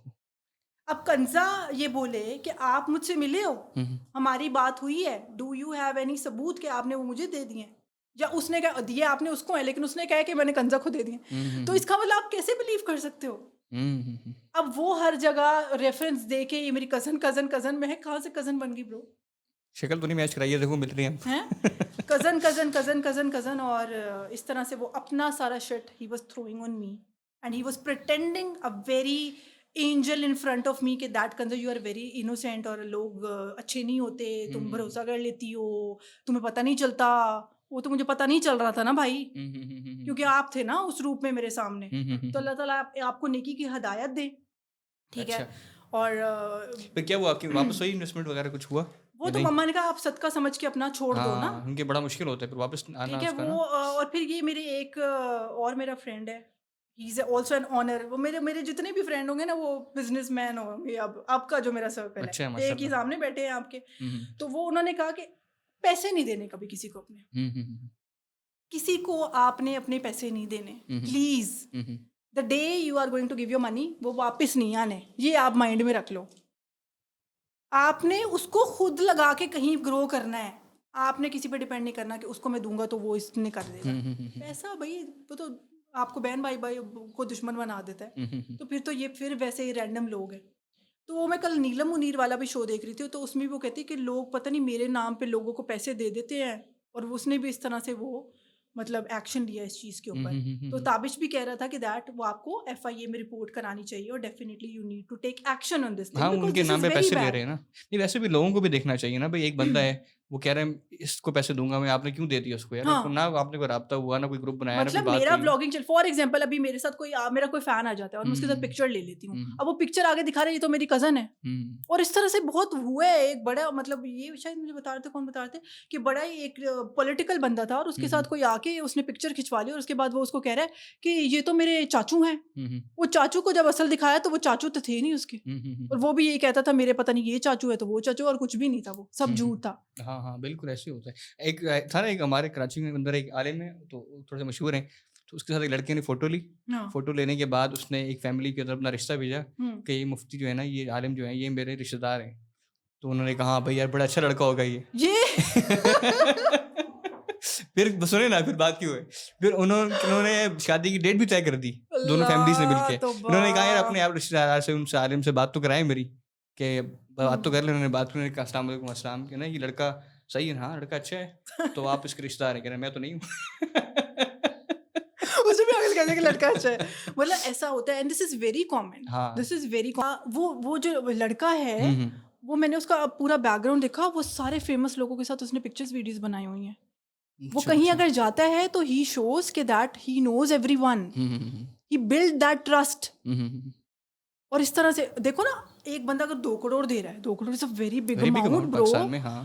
Speaker 2: अब कंजा ये बोले कि आप मुझसे मिले हो, हमारी बात हुई है, डू यू हैव एनी सबूत कि आपने वो मुझे दे दिए, या उसने कहा दिए आपने उसको है, लेकिन उसने कहा कि मैंने कंजा को दे दिए। तो इसका मतलब आप कैसे बिलीव कर सकते हो? अब वो हर जगह रेफरेंस दे के ये मेरी कज़न में है, कहाँ से कज़न बन गई ब्रो?
Speaker 1: शक्ल तो नहीं मैच कराई है, देखो मिल रही है हम।
Speaker 2: हैं? कज़न और इस तरह से वो अपना सारा shit he was throwing on me and he was pretending a very angel in front of me कि दैट कंजर यू आर वेरी इनोसेंट और लोग अच्छे नहीं होते, तुम भरोसा कर लेती हो, तुम्हें पता नहीं चलता। वो तो मुझे पता नहीं चल रहा था ना भाई, क्योंकि आप थे ना उस रूप में मेरे सामने। तो अल्लाह ताला आपको नेकी की हदायत दे, ठीक है।
Speaker 1: अच्छा।
Speaker 2: और
Speaker 1: फिर क्या हुआ, आपकी वापस हुई इन्वेस्टमेंट वगैरह कुछ हुआ
Speaker 2: वो
Speaker 1: या
Speaker 2: तो
Speaker 1: नहीं?
Speaker 2: मम्मा ने कहा आप सदका समझ के अपना छोड़ दो ना,
Speaker 1: हाँ, उनके बड़ा मुश्किल होता है फिर वापस आना
Speaker 2: ठीक है।
Speaker 1: उसका
Speaker 2: वो
Speaker 1: ना।
Speaker 2: और फिर ये मेरे एक और मेरा फ्रेंड है, he is also an owner. वो मेरे मेरे जितने भी फ्रेंड होंगे ना वो बिजनेसमैन होंगे। अब का जो मेरा सर्कल
Speaker 1: अच्छा है,
Speaker 2: है, एक ही
Speaker 1: माशाल्लाह।
Speaker 2: सामने बैठे हैं आपके।
Speaker 1: हम्म,
Speaker 2: तो वो उन्होंने कहा कि पैसे नहीं देने कभी किसी को अपने,
Speaker 1: हम्म,
Speaker 2: किसी को आपने अपने पैसे नहीं देने,
Speaker 1: hmm,
Speaker 2: please.
Speaker 1: Hmm,
Speaker 2: the day you are going to give your money वो वापस नहीं आने, ये आप माइंड में रख लो। आपने उसको खुद लगा के कहीं ग्रो करना है, आपने किसी पे डिपेंड नहीं करना कि उसको मैं दूंगा तो वो इसने कर देगा। पैसा भाई वो तो आपको बहन भाई भाई को दुश्मन बना देता है। तो फिर तो ये फिर वैसे ही रैंडम लोग हैं। तो वो मैं कल नीलम मुनीर वाला भी शो देख रही थी, तो उसमें भी वो कहती है कि लोग पता नहीं मेरे नाम पे लोगों को पैसे दे देते हैं, और उसने भी इस तरह से वो मतलब एक्शन लिया इस चीज़ के ऊपर। तो ताबिश भी कह रहा था कि दैट वो आपको FIA में रिपोर्ट करानी चाहिए और definitely you need to take action on this
Speaker 1: हाँ,
Speaker 2: थिंग बिकॉज
Speaker 1: उनके
Speaker 2: दिस
Speaker 1: नाम
Speaker 2: इज
Speaker 1: पे
Speaker 2: वेरी
Speaker 1: पैसे ले
Speaker 2: बैड।
Speaker 1: रहे हैं ना। नहीं, वैसे भी लोगों को भी देखना चाहिए ना भाई, एक बंदा है वो कह रहा है इसको पैसे दूंगा मैं, आपने क्यों दे दिया उसको यार?
Speaker 2: हाँ,
Speaker 1: ना आपने कोई राब्ता हुआ, ना कोई ग्रुप बनाया, ना कोई
Speaker 2: मतलब
Speaker 1: बात
Speaker 2: मेरा
Speaker 1: हुई।
Speaker 2: व्लॉगिंग चल, फॉर एग्जांपल अभी मेरे साथ कोई मेरा कोई फैन आ जाता है और मैं उसके साथ
Speaker 1: हम्म,
Speaker 2: पिक्चर ले लेती हूँ।
Speaker 1: हम्म,
Speaker 2: अब वो पिक्चर आगे दिखा रहा है ये तो मेरी कजन है,
Speaker 1: हम्म,
Speaker 2: और इस तरह से बहुत हुआ है। एक बड़ा मतलब ये शायद मुझे बता रहे थे, कौन बता रहे थे कि बड़ा ही एक पॉलिटिकल बंदा था और उसके साथ कोई आके उसने पिक्चर खिंचवा ली और उसके बाद वो उसको कह रहा है कि ये तो मेरे चाचू हैं। वो चाचू को जब असल दिखाया तो वो चाचू तो थे नहीं उसके, और वो भी यही कहता था मेरे पता नहीं ये चाचू है तो वो चाचू, और कुछ भी नहीं था, वो सब झूठ था।
Speaker 1: हाँ हाँ, बिल्कुल ऐसे ही होता है। एक था ना, एक हमारे कराची में अंदर एक आलिम है, तो थोड़े से मशहूर हैं। तो उसके साथ एक लड़के ने फ़ोटो ली।
Speaker 2: हाँ।
Speaker 1: फ़ोटो लेने के बाद उसने एक फैमिली की तरफ अपना रिश्ता भेजा
Speaker 2: हम्म।
Speaker 1: कि ये मुफ्ती जो है ना, ये आलिम जो है, ये मेरे रिश्तेदार हैं। तो उन्होंने कहा हाँ भाई यार, बड़ा अच्छा लड़का होगा ये। फिर सुने ना, फिर बात क्यों है। फिर उन्होंने शादी की डेट भी तय कर दी, दोनों फैमिलीज ने मिलके। उन्होंने कहा यार अपने आप रिश्तेदार से, उनसे आलिम से बात तो कराएं मेरी, कि बात तो कर ले। उन्होंने बात, उन्होंने कहा अस्सलाम वालेकुम, अस्सलाम, कि ना ये लड़का सही है ना? हाँ लड़का अच्छा है, तो आप इसके रिश्तेदार हैं? कह रहे मैं तो नहीं हूँ।
Speaker 2: उसे भी अगल कहने का लड़का अच्छा है, मतलब ऐसा होता है। And this is very common,
Speaker 1: हाँ।
Speaker 2: दिस इज वेरी वो जो लड़का है वो मैंने उसका पूरा बैकग्राउंड देखा, वो सारे फेमस लोगों के साथ उसने पिक्चर्स वीडियोस बनाई हुई हैं। वो
Speaker 1: अच्छा,
Speaker 2: कहीं
Speaker 1: अच्छा।
Speaker 2: अगर जाता है तो ही शोज के that he knows everyone, he build that trust. और इस तरह से देखो ना, एक बंदा अगर 2 करोड़ दे रहा है, 2 crore is a very big
Speaker 1: very big
Speaker 2: amount
Speaker 1: amount
Speaker 2: bro.
Speaker 1: Pakistan में। हाँ।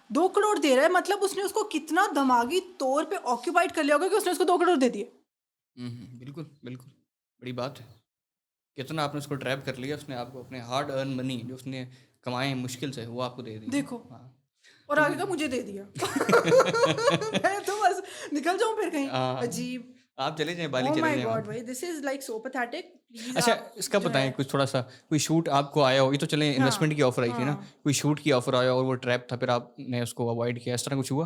Speaker 2: 2 करोड़ दे रहा है मतलब उसने उसको कितना दिमागी तौर पे ऑक्यूपाइड कर लिया होगा कि उसने उसको 2 करोड़ दे दिए।
Speaker 1: बिल्कुल बिल्कुल, बड़ी बात है। कितना आपने उसको ट्रैप कर लिया, उसने आपको अपने हार्ड अर्न मनी जो उसने कमाए हैं मुश्किल से, वो आपको दे दिए।
Speaker 2: देखो,
Speaker 1: हाँ।
Speaker 2: और आगे का मुझे दे दिया। मैं तो बस निकल जाऊं फिर कहीं।
Speaker 1: हाँ,
Speaker 2: अजीब।
Speaker 1: आप चले जाएं, बाली
Speaker 2: ओह
Speaker 1: चले
Speaker 2: माय
Speaker 1: जाएं
Speaker 2: गॉड
Speaker 1: आप।
Speaker 2: भाई, this is like so pathetic. Please
Speaker 1: अच्छा,
Speaker 2: आप
Speaker 1: इसका
Speaker 2: जो
Speaker 1: बताएं
Speaker 2: है
Speaker 1: कुछ थोड़ा सा। कोई शूट आपको आया हो, ये तो चले इन्वेस्टमेंट की ऑफर आई थी ना,
Speaker 2: हाँ।
Speaker 1: कोई शूट की ऑफर आया और वो ट्रैप था, फिर आपने उसको अवॉइड किया, इस तरह कुछ हुआ?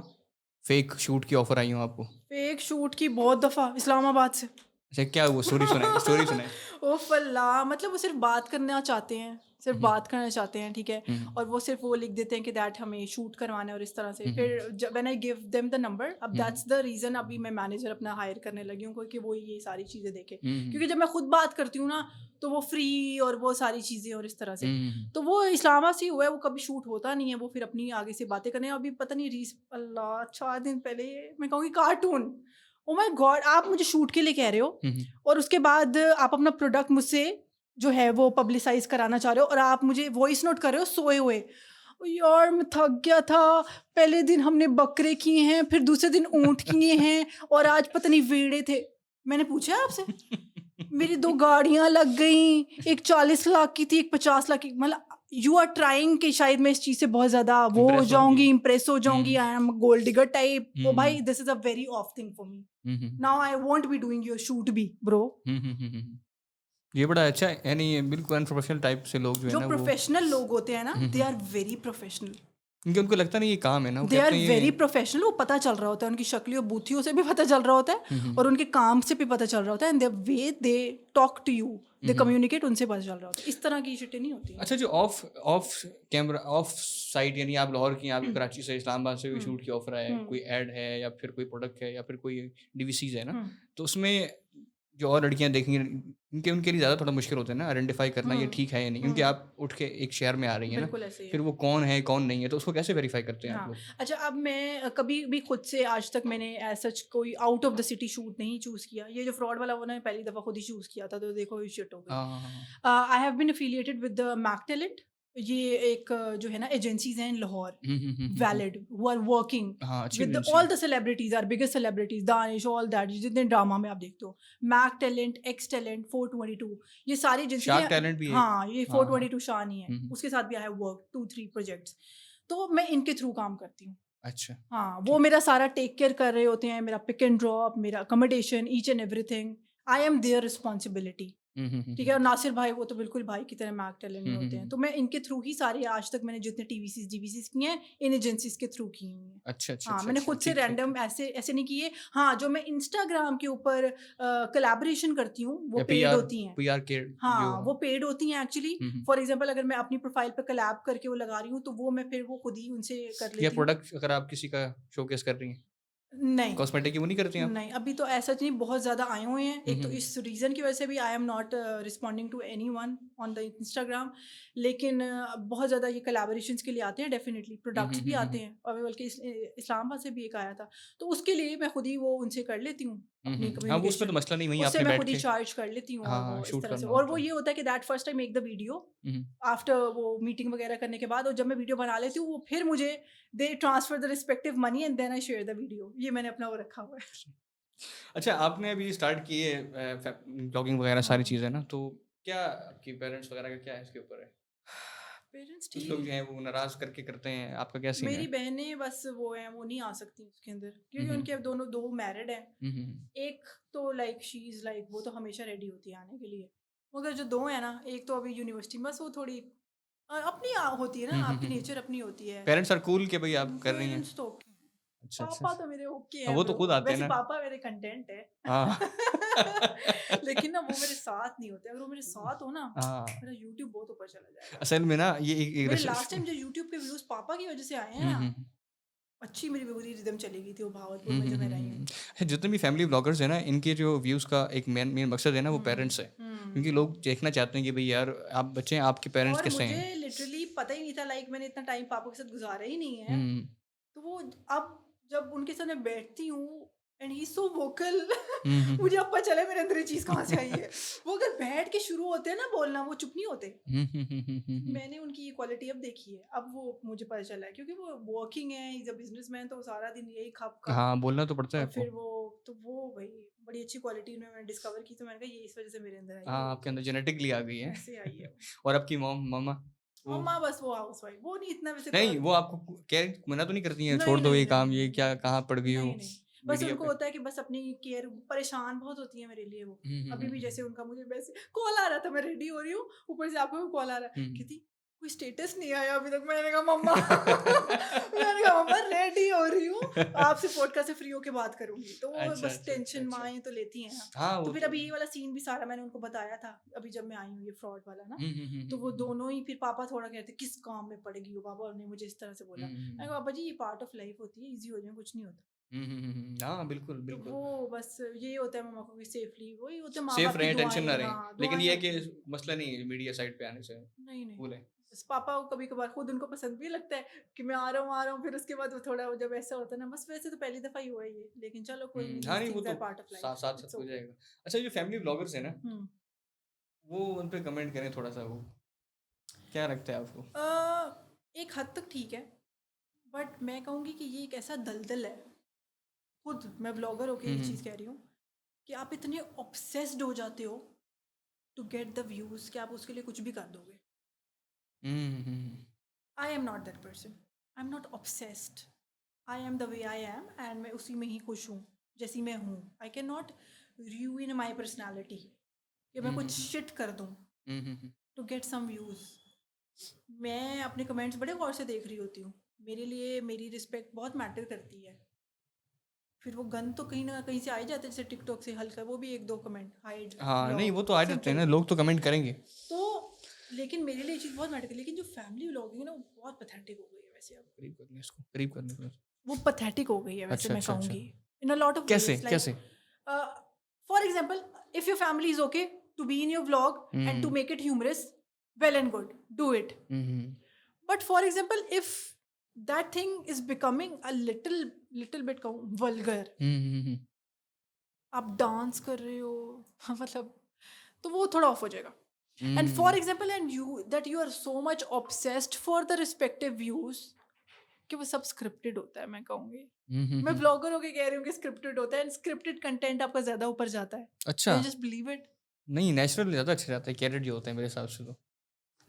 Speaker 1: फेक शूट की ऑफर आई हो आपको?
Speaker 2: फेक शूट की बहुत दफा इस्लामाबाद से।
Speaker 1: अच्छा, क्या हुआ? स्टोरी सुनाए, स्टोरी सुनाए।
Speaker 2: ओह अल्लाह, मतलब वो सिर्फ बात करना चाहते हैं, सिर्फ बात करना चाहते हैं, ठीक है। और वो सिर्फ वो लिख देते हैं कि दैट हमें शूट करवाना है और इस तरह से। फिर when I give them the number, अब दैट्स द रीज़न अभी मैं मैनेजर अपना हायर करने लगी हूँ क्योंकि वो ये सारी चीज़ें देखे। क्योंकि जब मैं खुद बात करती हूँ ना तो वो फ्री और वो सारी चीज़ें और इस तरह से। तो वो इस्लामाबाद से हुआ है, वो कभी शूट होता नहीं है, वो फिर अपनी आगे से बातें करने। अभी पता नहीं अल्लाह 4 दिन पहले मैं कहूँगी कार्टून। ओ माय गॉड, आप मुझे शूट के लिए कह रहे हो और उसके बाद आप अपना प्रोडक्ट मुझसे जो है वो पब्लिसाइज कराना चाह रहे हो और आप मुझे वॉइस नोट कर रहे हो सोए हुए। यार मैं थक गया था, पहले दिन हमने बकरे किए हैं, फिर दूसरे दिन ऊँट किए हैं और आज पता नहीं वेड़े थे। मैंने पूछा है आपसे? मेरी 2 गाड़ियाँ लग गईं, एक 40 लाख की थी, एक 50 लाख की। मतलब यू आर ट्राइंग कि शायद मैं इस चीज़ से बहुत ज़्यादा वो हो
Speaker 1: Impress
Speaker 2: जाऊँगी,
Speaker 1: होंगी।
Speaker 2: इम्प्रेस हो जाऊँगी, I am gold digger type. ओ भाई,
Speaker 1: hmm,
Speaker 2: this is a very off thing for me.
Speaker 1: Hmm,
Speaker 2: now I won't be doing your shoot भी ब्रो।
Speaker 1: ये बड़ा अच्छा है, यानी ये बिल्कुल अनप्रोफेशनल टाइप से लोग जो है
Speaker 2: जो
Speaker 1: ना वो।
Speaker 2: प्रोफेशनल लोग होते हैं ना, दे आर वेरी प्रोफेशनल।
Speaker 1: क्योंकि उनको लगता नहीं ये काम है ना, वो
Speaker 2: दे आर
Speaker 1: कहते हैं
Speaker 2: वेरी
Speaker 1: ये
Speaker 2: प्रोफेशनल, वो पता चल रहा होता है, उनकी शक्लियों बूथियों से भी पता चल रहा होता है और उनके काम से भी पता चल रहा होता है, and the way they talk to you, they communicate, उनसे पता चल रहा होता है। इस तरह की शिटें नहीं होती हैं।
Speaker 1: अच्छा, जो of of camera off site, यानी आप लाहौर की, आप कराची से, इस्लामाबाद से कोई शूट की ऑफर है, कोई ऐड है या फिर कोई प्रोडक्ट है या फिर कोई डीवीसीज है ना, तो उसमें जो और लड़कियां देखेंगी उनके लिए ज़्यादा थोड़ा मुश्किल होता है ना आइडेंटिफाई करना ये ठीक है या नहीं, क्योंकि आप उठ के एक शहर में आ रही हैं ना,
Speaker 2: बिल्कुल ऐसे ही है।
Speaker 1: फिर वो कौन है कौन नहीं है, तो उसको कैसे वेरीफाई करते हैं आप
Speaker 2: हाँ,
Speaker 1: लोग?
Speaker 2: अच्छा, अब मैं कभी भी खुद से आज तक मैंने एज सच कोई out of the city shoot नहीं चूज़ किया। ये जो फ्रॉड वाला वो ना पहली दफ़ा खुद ही चूज़ किया था, तो देखो ये शिट हो गई।
Speaker 1: हाँ हाँ हाँ
Speaker 2: I have been affiliated with the Mac Talent, ये एक जो है ना एजेंसीज हैं in Lahore, valid, who are working
Speaker 1: हाँ, अच्छी
Speaker 2: विद
Speaker 1: एजेंसी
Speaker 2: ऑल
Speaker 1: है।
Speaker 2: The celebrities, are biggest celebrities, Danish, all that, जितने ड्रामा में आप देखते हो, मैक टैलेंट, एक्स टैलेंट, 422, ये सारी एजेंसीज
Speaker 1: शार्क
Speaker 2: हैं।
Speaker 1: टैलेंट भी एक।
Speaker 2: हाँ, ये
Speaker 1: हाँ हाँ
Speaker 2: 422 शान ही है, उसके साथ भी आई हैव वर्क 2-3 प्रोजेक्ट्स, तो मैं इनके थ्रू काम करती हूँ।
Speaker 1: अच्छा
Speaker 2: हाँ, वो
Speaker 1: ठीक।
Speaker 2: मेरा सारा टेक केयर कर रहे होते हैं, मेरा पिक एंड ड्रॉप, मेरा accommodation, each and everything, I am their responsibility. ठीक है, और नासिर भाई वो तो बिल्कुल भाई की तरह मैक टैलेंट में होते हैं, तो मैं इनके थ्रू ही सारे आज तक मैंने जितने टीवीसीज डीवीसीज किए हैं इन एजेंसीज के थ्रू की हुई हैं।
Speaker 1: अच्छा अच्छा
Speaker 2: हाँ,
Speaker 1: अच्छा
Speaker 2: मैंने
Speaker 1: अच्छा,
Speaker 2: खुद से
Speaker 1: ठीक ठीक
Speaker 2: रैंडम
Speaker 1: ठीक।
Speaker 2: ऐसे ऐसे नहीं किए। हाँ, जो मैं इंस्टाग्राम के ऊपर कोलैबोरेशन करती हूँ वो
Speaker 1: या
Speaker 2: पेड
Speaker 1: पीआर,
Speaker 2: होती हैं।
Speaker 1: पीआर के जो।
Speaker 2: हाँ, वो पेड होती हैं एक्चुअली। फॉर एग्जांपल अगर मैं अपनी प्रोफाइल पे कोलैब करके वो लगा रही हूँ, तो वो मैं फिर वो खुद ही उनसे कर
Speaker 1: या
Speaker 2: लेती हूँ।
Speaker 1: प्रोडक्ट अगर आप किसी का शोकेस कर रही हैं,
Speaker 2: नहीं,
Speaker 1: कॉस्मेटिक की वो नहीं करती हैं आप?
Speaker 2: नहीं, अभी तो ऐसा नहीं, बहुत ज़्यादा आए हुए हैं। एक तो
Speaker 1: हम्म।
Speaker 2: इस रीज़न की वजह से भी I am not responding to anyone on the Instagram, लेकिन बहुत ज़्यादा ये कोलैबोरेशंस के लिए आते हैं, डेफिनेटली प्रोडक्ट्स भी आते हैं, और बल्कि इस्लामाबाद से भी एक आया था, तो उसके लिए मैं खुद ही वो उनसे कर लेती हूँ अपनी
Speaker 1: हाँ, वो उसमें तो
Speaker 2: कम्युनिकेशन,
Speaker 1: मसला नहीं, वहीं
Speaker 2: उससे
Speaker 1: आपने
Speaker 2: मैं
Speaker 1: बैठ
Speaker 2: खुद ही
Speaker 1: के
Speaker 2: चार्ज कर लेती हूँ, और
Speaker 1: हाँ
Speaker 2: वो इस
Speaker 1: शूट
Speaker 2: तरह से।
Speaker 1: करना
Speaker 2: और
Speaker 1: होता
Speaker 2: वो
Speaker 1: है।
Speaker 2: ये होता है कि that first I make the video
Speaker 1: hmm.
Speaker 2: After वो मीटिंग वगैरह करने के बाद, और जब मैं वीडियो बना लेती हूँ वो फिर मुझे they transfer the respective money and then I share the video. ये मैंने अपना वो रखा हुआ है।
Speaker 1: अच्छा, आपने अभी स्टार्ट की है ब्लॉगिंग वगैरह सारी
Speaker 2: हाँ,
Speaker 1: चीज़ें ना, तो क्या आपकी पेरेंट्स वगैरह का क्या है इसके ऊपर है?
Speaker 2: पेरेंट्स
Speaker 1: कुछ लोग जो
Speaker 2: ठीक।
Speaker 1: हैं वो नाराज़ करके करते हैं, आपका क्या सीन
Speaker 2: मेरी
Speaker 1: है?
Speaker 2: बहनें बस वो हैं, वो नहीं आ सकती उसके अंदर, क्योंकि उनके अब दोनों दो मैरिड हैं।
Speaker 1: हम्म।
Speaker 2: एक तो लाइक शी इज़ लाइक, वो तो हमेशा रेडी होती है आने के लिए, मगर जो दो है ना, एक तो अभी यूनिवर्सिटी, बस वो थोड़ी अपनी होती है ना, आपकी नेचर अपनी होती है।
Speaker 1: पेरेंट्स आर कूल के भाई आप कर रही हैं।
Speaker 2: पेरेंट्स तो ओके हैं,
Speaker 1: अच्छा अच्छा
Speaker 2: पापा
Speaker 1: अच्छा।
Speaker 2: तो मेरे ओके
Speaker 1: हाँ,
Speaker 2: हैं
Speaker 1: वो तो
Speaker 2: ब्रो,
Speaker 1: खुद आते हैं
Speaker 2: वैसे
Speaker 1: ना।
Speaker 2: पापा मेरे कंटेंट है।
Speaker 1: हाँ
Speaker 2: लेकिन ना वो मेरे साथ नहीं होते, अगर वो मेरे साथ हो ना,
Speaker 1: हाँ,
Speaker 2: मेरा यूट्यूब बहुत ऊपर चला जाएगा।
Speaker 1: असल में ना ये एक
Speaker 2: मेरे लास्ट टाइम जो यूट्यूब के व्यूज़ पापा की वजह से आए हैं ना,
Speaker 1: हम्म।
Speaker 2: अच्छी मेरी पूरी रिदम चली गई थी वो भावलपुर में जो मैं रही हूँ।
Speaker 1: जितने भी फैमिली ब्लॉगर्स हैं ना, इनके जो व्यूज़ का एक मेन मेन मकसद है ना, वो पेरेंट्स है, क्योंकि
Speaker 2: हुँ।
Speaker 1: लोग देखना चाहते हैं कि भाई यार आप बच्चे हैं, आपके पेरेंट्स
Speaker 2: और
Speaker 1: कैसे
Speaker 2: मुझे
Speaker 1: हैं।
Speaker 2: लिटरली पता ही नहीं था, लाइक मैंने इतना टाइम पापा के साथ गुज़ारा ही नहीं है।
Speaker 1: हम्म
Speaker 2: तो वो अब जब उनके साथ मैं बैठती हूँ and he is so vocal,
Speaker 1: hmm
Speaker 2: मुझे अब पता चला मेरे अंदर ये चीज़ कहाँ से आई है। वो अगर बैठ के शुरू होते हैं ना बोलना, वो चुप नहीं होते। मैंने उनकी ये क्वालिटी अब देखी है, अब वो मुझे पता चला है, क्योंकि वो वर्किंग है, ही इज़ अ बिज़नेसमैन, तो सारा दिन यही खप-खप,
Speaker 1: हाँ, बोलना तो पड़ता है
Speaker 2: और
Speaker 1: आपको।
Speaker 2: फिर वो, तो वो भई बड़ी अच्छी क्वालिटी उन्हें मैंने डिस्कवर की, तो मैंने कहा ये इस वज़ह से मेरे अंदर आई है,
Speaker 1: हाँ,
Speaker 2: वो
Speaker 1: आपके अंदर जेनेटिकली आ गई है।
Speaker 2: ऐसे आई है वो।
Speaker 1: और आपकी मम्मा वो
Speaker 2: मम्मा बस वो हाउसवाइफ, वो नहीं इतना वैसे
Speaker 1: नहीं, वो आपको कह मना तो नहीं करती हैं, छोड़
Speaker 2: नहीं,
Speaker 1: दो
Speaker 2: नहीं,
Speaker 1: ये
Speaker 2: नहीं,
Speaker 1: काम,
Speaker 2: नहीं,
Speaker 1: ये
Speaker 2: नहीं,
Speaker 1: क्या कहाँ पड़ गई हो
Speaker 2: नहीं, नहीं। बस
Speaker 1: मीडिया
Speaker 2: उनको
Speaker 1: पे।
Speaker 2: होता है कि बस अपनी केयर, परेशान बहुत होती है मेरे लिए वो। अभी भी जैसे उनका मुझे वैसे कॉल आ रहा था, मैं रेडी हो रही हूँ, ऊपर से आपका भी कॉल आ रहा है,
Speaker 1: हम्म।
Speaker 2: कहती कोई स्टेटस नहीं आया अभी तक। मैंने कहा मम्मा मैंने कहा मम्मा रेडी हो रही हूँ, आपसे पॉडकास्ट से फ्री होके बात करूंगी, तो वो
Speaker 1: अच्छा
Speaker 2: बस
Speaker 1: अच्छा अच्छा
Speaker 2: टेंशन
Speaker 1: अच्छा।
Speaker 2: माएँ तो लेती हैं ना।
Speaker 1: हाँ,
Speaker 2: तो
Speaker 1: वो
Speaker 2: फिर
Speaker 1: तो।
Speaker 2: अभी ये वाला सीन भी सारा मैंने उनको बताया था, अभी जब मैं आई हूँ ये फ्रॉड वाला ना, तो वो
Speaker 1: हम्म।
Speaker 2: दोनों ही, फिर पापा थोड़ा कहते किस काम में पड़ेगी वो, पापा ने मुझे इस तरह से बोला। मैंने कहा पापा जी ये पार्ट ऑफ लाइफ होती है, ईजी हो जाए, कुछ नहीं होता।
Speaker 1: हाँ, बिल्कुल
Speaker 2: तो
Speaker 1: बिल्कुल।
Speaker 2: वो बस ये होता है मम्मा को कि सेफली, वही होते हैं माँ
Speaker 1: सेफ
Speaker 2: बाप की
Speaker 1: रहें, टेंशन ना
Speaker 2: दुआएं,
Speaker 1: रहें,
Speaker 2: हाँ
Speaker 1: लेकिन
Speaker 2: दुआएं
Speaker 1: ये है
Speaker 2: होती हैं।
Speaker 1: कि मसला नहीं है मीडिया साइड पे आने से।
Speaker 2: नहीं नहीं,
Speaker 1: कूल है।
Speaker 2: बस पापा को कभी कभार खुद उनको पसंद भी लगता है कि मैं आ रहा हूँ, फिर उसके बाद वो थोड़ा वो जब ऐसा होता है ना, बस वैसे तो पहली दफा ही हुआ है ये, लेकिन चलो कोई नहीं,
Speaker 1: हाँ,
Speaker 2: दीज
Speaker 1: नहीं वो
Speaker 2: थिंग्स
Speaker 1: तो
Speaker 2: आर पार्ट ऑफ
Speaker 1: साथ
Speaker 2: लाइफ,
Speaker 1: साथ
Speaker 2: इट्स
Speaker 1: साथ हो
Speaker 2: ओके।
Speaker 1: जाएगा। अच्छा, जो फैमिली ब्लॉगर्स है ना,
Speaker 2: हम्म।
Speaker 1: वो उन पे कमेंट करें थोड़ा सा, वो क्या लगता है आपको?
Speaker 2: एक हद तक ठीक है, बट मैं कहूँगी कि ये एक ऐसा दलदल है, खुद मैं ब्लॉगर होके ये चीज़ कह रही हूँ, कि आप इतने ऑब्सेस्ड हो जाते हो टू गेट द व्यूज़ कि आप उसके लिए कुछ भी कर दोगे।
Speaker 1: Hmm.
Speaker 2: I am not that person, I am not obsessed, I am the way I am, and मैं उसी में ही खुश हूँ जैसी मैं हूँ। I can not ruin my personality कि मैं कुछ शिट कर दूँ टू गेट सम व्यूज़। मैं अपने कमेंट्स बड़े गौर से देख रही होती हूँ, मेरे लिए मेरी रिस्पेक्ट बहुत मैटर करती है। फिर वो गन तो कहीं ना कहीं से आ ही जाता है, जैसे टिकटॉक से हल्का वो भी 1-2 कमेंट हाइड
Speaker 1: हाँ नहीं, वो
Speaker 2: ब्लॉक
Speaker 1: तो आ जाते हैं ना,
Speaker 2: सिंपल।
Speaker 1: लोग तो कमेंट करेंगे।
Speaker 2: तो लेकिन मेरे लिए ये चीज़ बहुत मैटर करती है। लेकिन जो फैमिली व्लॉगिंग है ना, वो बहुत पैथेटिक हो गई है वैसे अब।
Speaker 1: करीब करने इसको, करीब करने को।
Speaker 2: वो पैथेटिक हो गई है वैसे,
Speaker 1: अच्छा
Speaker 2: मैं
Speaker 1: अच्छा अच्छा।
Speaker 2: कहूँगी इन अ लॉट ऑफ
Speaker 1: कैसे
Speaker 2: वेज। लाइक
Speaker 1: कैसे?
Speaker 2: For example, if your family is okay to be in your vlog and to
Speaker 1: hmm
Speaker 2: make it humorous, well and good, do it.
Speaker 1: Hmm
Speaker 2: But for example, if that thing is becoming a little bit vulgar,
Speaker 1: हम्म।
Speaker 2: आप dance कर रहे हो मतलब, तो वो थोड़ा off हो जाएगा। And for
Speaker 1: hmm
Speaker 2: example, and you are so much obsessed for the respective views कि वो सब स्क्रिप्टेड होता है, मैं कहूँगी। मैं
Speaker 1: हम्म।
Speaker 2: ब्लॉगर होके कह रही हूँ कि स्क्रिप्टेड होता है, एंड स्क्रिप्टेड कंटेंट आपका ज्यादा ऊपर जाता है।
Speaker 1: अच्छा,
Speaker 2: कैन जस्ट बिलीव इट।
Speaker 1: नहीं नेचुरल ज़्यादा अच्छा रहता है, कैरेट जो होते हैं मेरे हिसाब से तो।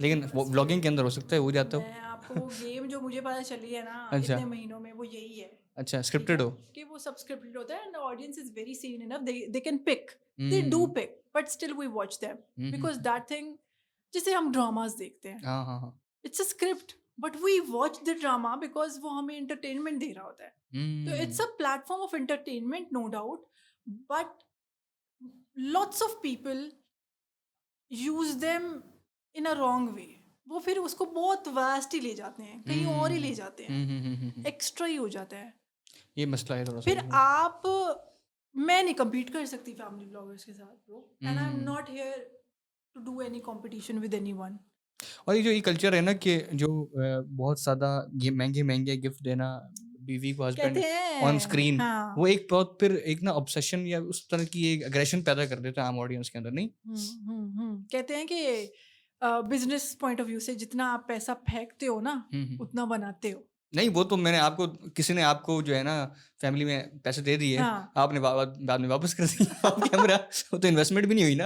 Speaker 1: लेकिन वो
Speaker 2: बस
Speaker 1: ब्लॉगिंग के अंदर हो सकता है, वो जाता हो।
Speaker 2: मैं आपको वो गेम जो मुझे पता चली है ना
Speaker 1: अच्छा
Speaker 2: इतने महीनों में, वो यही है।
Speaker 1: अच्छा,
Speaker 2: ठीक
Speaker 1: स्क्रिप्टेड
Speaker 2: है
Speaker 1: हो।
Speaker 2: कि वो सब स्क्रिप्टेड होता है, and audience is very seen enough, they can pick, they do
Speaker 1: hmm
Speaker 2: pick, but still we watch them because
Speaker 1: hmm.
Speaker 2: That thing, जैसे हम ड्रामास देखते हैं,
Speaker 1: हाँ हाँ हाँ।
Speaker 2: It's a script, but we watch the drama because वो हमें entertainment दे रहा होता है। तो it's
Speaker 1: hmm
Speaker 2: a platform of entertainment, no doubt, but lots of people use them in a wrong way. वो फिर उसको बहुत वास्ट ही ले जाते हैं, कहीं और ही ले जाते हैं,
Speaker 1: हम्म।
Speaker 2: एक्स्ट्रा ही हो जाता है।
Speaker 1: ये मसला है थोड़ा सा
Speaker 2: फिर
Speaker 1: इसमें।
Speaker 2: आप, मैं नहीं compete कर सकती फैमिली ब्लॉगर्स के साथ bro, and I am
Speaker 1: hmm.
Speaker 2: Not here to do any competition with anyone.
Speaker 1: और ये जो ये कल्चर है ना कि जो बहुत ज़्यादा ये महंगे महंगे गिफ्ट देना बीवी को,
Speaker 2: कहते
Speaker 1: हस्बैंड ऑन
Speaker 2: हैं
Speaker 1: स्क्रीन,
Speaker 2: हाँ।
Speaker 1: वो एक बहुत फिर एक ना ऑब्सेशन या उस तरह की एक एग्रेशन पैदा कर देता है आम ऑडियंस के अंदर, नहीं?
Speaker 2: कहते हैं कि बिजनेस पॉइंट ऑफ व्यू से जितना आप पैसा फेंकते हो ना,
Speaker 1: हम्म।
Speaker 2: उतना बनाते हो।
Speaker 1: नहीं, वो तो मैंने आपको, किसी ने आपको जो है ना फैमिली में पैसे दे दिए,
Speaker 2: हाँ।
Speaker 1: आपने बाद में वापस कर दिए ऑफ कैमरा, वो तो इन्वेस्टमेंट भी नहीं हुई ना।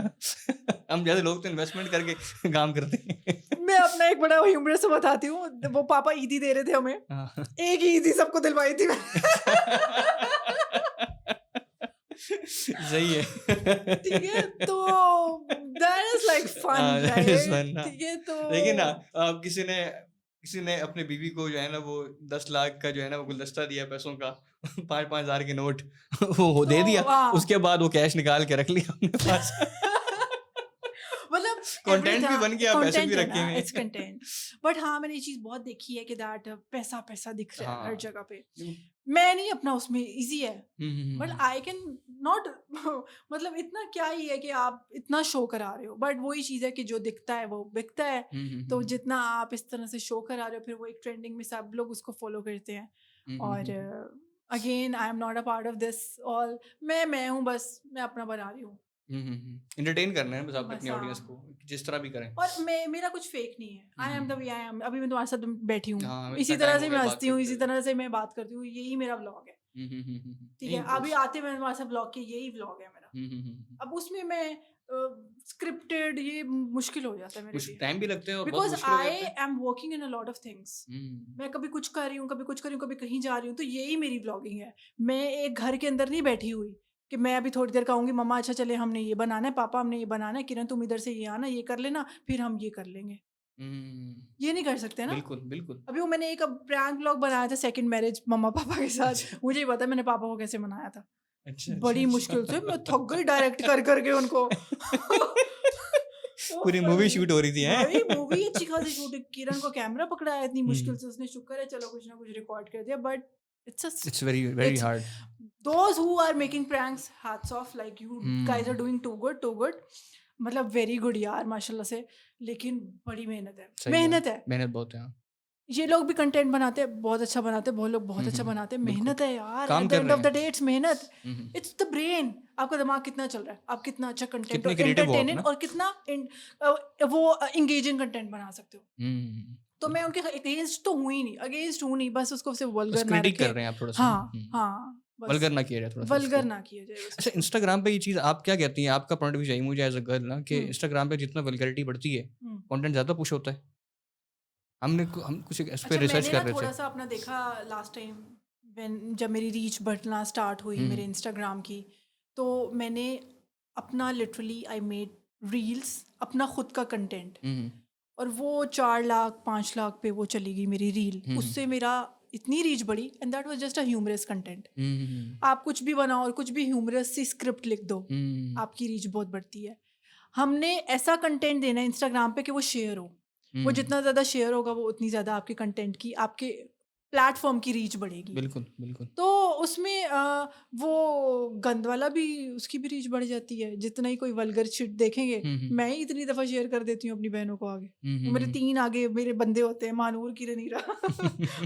Speaker 1: हम जैसे लोग तो इन्वेस्टमेंट करके काम करते हैं।
Speaker 2: मैं अपना एक बड़ा ह्यूमरस से बताती हूँ। वो पापा ईदी दे रहे थे हमें,
Speaker 1: हाँ।
Speaker 2: एक ही ईदी सबको दिलवाई थी मैं।
Speaker 1: सही है।
Speaker 2: ठीक है, तो दैट इज लाइक फन,
Speaker 1: हाँ, that is
Speaker 2: राइट?
Speaker 1: fun, हाँ।
Speaker 2: ठीक है, तो
Speaker 1: देखिए ना, अब किसी ने अपने बीवी को जो है ना वो 10 लाख का जो है ना वो गुलदस्ता दिया पैसों का, 5-5 हजार के नोट वो दे
Speaker 2: तो
Speaker 1: दिया,
Speaker 2: हाँ।
Speaker 1: उसके बाद वो कैश निकाल के रख लिया अपने पास।
Speaker 2: मतलब
Speaker 1: कंटेंट भी बन गया, पैसे भी
Speaker 2: कंटेंट है
Speaker 1: रखे
Speaker 2: ना,
Speaker 1: हुए
Speaker 2: इट्स कंटेंट। बट हाँ, मैंने ये चीज बहुत देखी है कि दैट पैसा पैसा दिख रहा है हर
Speaker 1: हाँ।
Speaker 2: जगह पे।
Speaker 1: हम्म
Speaker 2: मैं नहीं, अपना उसमें इजी है, but
Speaker 1: hmm
Speaker 2: I can not मतलब इतना क्या ही है कि आप इतना शो करा रहे हो, बट वही चीज़ है कि जो दिखता है वो बिकता है। तो
Speaker 1: हम्म
Speaker 2: जितना आप इस तरह से शो करा रहे हो, फिर वो एक ट्रेंडिंग में सब लोग उसको फॉलो करते हैं। और again I am not a part of this all. मैं हूँ, बस मैं अपना बना रही हूँ।
Speaker 1: एंटेरटेन करना है बस आपने
Speaker 2: बस
Speaker 1: अपनी ऑडियंस
Speaker 2: हाँ,
Speaker 1: को, जिस तरह भी करें।
Speaker 2: और मेरा कुछ फेक नहीं है। आई am the way I M. अभी मैं तुम्हारे साथ बैठी हूँ,
Speaker 1: हाँ,
Speaker 2: इसी
Speaker 1: इतना
Speaker 2: तरह
Speaker 1: टाइम
Speaker 2: से
Speaker 1: हो
Speaker 2: मैं
Speaker 1: गया बात
Speaker 2: हंसती हूँ,
Speaker 1: करते
Speaker 2: इसी
Speaker 1: हुए।
Speaker 2: तरह से मैं बात करती हूँ, यही मेरा व्लॉग है। ठीक
Speaker 1: नहीं
Speaker 2: है,
Speaker 1: वो
Speaker 2: अभी आते मैं तुम्हारे साथ व्लॉग के, यही व्लॉग है मेरा। अब उसमें मैं स्क्रिप्टेड, ये मुश्किल हो जाता है मेरे लिए,
Speaker 1: टाइम भी लगते हैं और बहुत
Speaker 2: बिकॉज
Speaker 1: मुश्किल हो
Speaker 2: आई
Speaker 1: जाता है।
Speaker 2: Am working in a lot of things. मैं कभी कुछ कर रही हूँ, कभी कुछ कर रही हूँ, कभी कहीं जा रही हूँ, तो यही मेरी व्लॉगिंग है। मैं एक घर के अंदर नहीं बैठी हुई कि मैं अभी थोड़ी देर कहूँगी मम्मा अच्छा चले हमने ये बनाना है, पापा हमने ये बनाना है, किरण तुम इधर से ये आना, ये कर लेना, फिर हम ये कर लेंगे। ये नहीं कर सकते ना।
Speaker 1: बिल्कुल बिल्कुल।
Speaker 2: अभी वो मैंने एक प्रैंक व्लॉग बनाया था, सेकंड मैरिज मम्मा पापा के साथ।
Speaker 1: अच्छा
Speaker 2: मुझे ही पता है मैंने पापा को कैसे मनाया था,
Speaker 1: अच्छा
Speaker 2: बड़ी मुश्किल से। मैं थक गई डायरेक्ट कर करके उनको।
Speaker 1: पूरी मूवी शूट हो रही थी
Speaker 2: भाई
Speaker 1: हैं?
Speaker 2: मूवी अच्छी खासी शूट, किरण को कैमरा पकड़ाया इतनी मुश्किल
Speaker 1: हम्म।
Speaker 2: से, उसने शुक्र है चलो कुछ ना कुछ रिकॉर्ड कर दिया, but it's
Speaker 1: it's very very
Speaker 2: it's
Speaker 1: hard.
Speaker 2: Those who are making pranks, hats off, like you guys are doing too good, too good. मतलब वेरी गुड यार, माशाल्लाह से। लेकिन बड़ी मेहनत है,
Speaker 1: सही
Speaker 2: मेहनत है।
Speaker 1: मेहनत बहुत है, हाँ।
Speaker 2: ये लोग भी कंटेंट बनाते हैं, बहुत अच्छा बनाते हैं, बहुत लोग बहुत अच्छा
Speaker 1: हम्म,
Speaker 2: बनाते हैं,
Speaker 1: बिल्कुल
Speaker 2: मेहनत है यार।
Speaker 1: काम
Speaker 2: एट द
Speaker 1: कर
Speaker 2: एंड
Speaker 1: रहे
Speaker 2: ऑफ द
Speaker 1: हैं।
Speaker 2: डे इट्स मेहनत।
Speaker 1: हम्म,
Speaker 2: इट्स द ब्रेन, आपका दिमाग कितना चल रहा है, आप कितना अच्छा कंटेंट
Speaker 1: कितने
Speaker 2: और
Speaker 1: क्रिएटिव हो आप
Speaker 2: एंटरटेनिंग
Speaker 1: ना।
Speaker 2: और कितना वो एंगेजिंग कंटेंट बना सकते हो। तो मैं
Speaker 1: बिल्कुल।
Speaker 2: उनके अगेंस्ट तो हूँ ही नहीं, अगेंस्ट हूँ नहीं, बस उसको सिर्फ
Speaker 1: बस
Speaker 2: वल्गर ना
Speaker 1: क्रिटिक कर
Speaker 2: रखे।
Speaker 1: रहे हैं आप थोड़ा सा ना।
Speaker 2: हाँ हाँ, बस
Speaker 1: वल्गर ना किया जाए थोड़ा सा
Speaker 2: वल्गर
Speaker 1: उसको।
Speaker 2: ना किया जाए बस
Speaker 1: अच्छा,
Speaker 2: उसको।
Speaker 1: इंस्टाग्राम पे ये चीज़ आप क्या कहती हैं, आपका पॉइंट भी चाहिए मुझे एज अ गर्ल ना, कि
Speaker 2: हम्म,
Speaker 1: इंस्टाग्राम पे जितना वल्गैरिटी बढ़ती है
Speaker 2: हम्म।
Speaker 1: कंटेंट ज़्यादा पुश होता है। हम कुछ इस पे
Speaker 2: अच्छा,
Speaker 1: रिसर्च
Speaker 2: मैंने
Speaker 1: कर
Speaker 2: ना
Speaker 1: रहे थे।
Speaker 2: थोड़ा सा अपना देखा लास्ट टाइम, जब मेरी रीच बढ़ना स्टार्ट हुई मेरे
Speaker 1: हम्म
Speaker 2: इंस्टाग्राम की, तो मैंने अपना लिटरली आई मेड रील्स, अपना खुद का कंटेंट।
Speaker 1: हम्म
Speaker 2: और वो 4 लाख 5 लाख पे वो चली गई मेरी रील, उससे मेरा इतनी रीच बढ़ी, and that was just a humorous content. आप कुछ भी बनाओ और कुछ भी ह्यूमरस सी स्क्रिप्ट लिख दो, आपकी रीच बहुत बढ़ती है। हमने ऐसा कंटेंट देना है इंस्टाग्राम पे कि वो शेयर हो, वो जितना ज़्यादा शेयर होगा वो उतनी ज़्यादा आपके कंटेंट की, आपके प्लेटफॉर्म की रीच बढ़ेगी।
Speaker 1: बिल्कुल बिल्कुल।
Speaker 2: तो उसमें वो गंद वाला भी, उसकी भी रीच बढ़ जाती है। जितना ही कोई वल्गर शिट देखेंगे, मैं ही इतनी दफ़ा शेयर कर देती हूँ अपनी बहनों को आगे। मेरे 3 आगे मेरे बंदे होते हैं, महानूर की रनीरा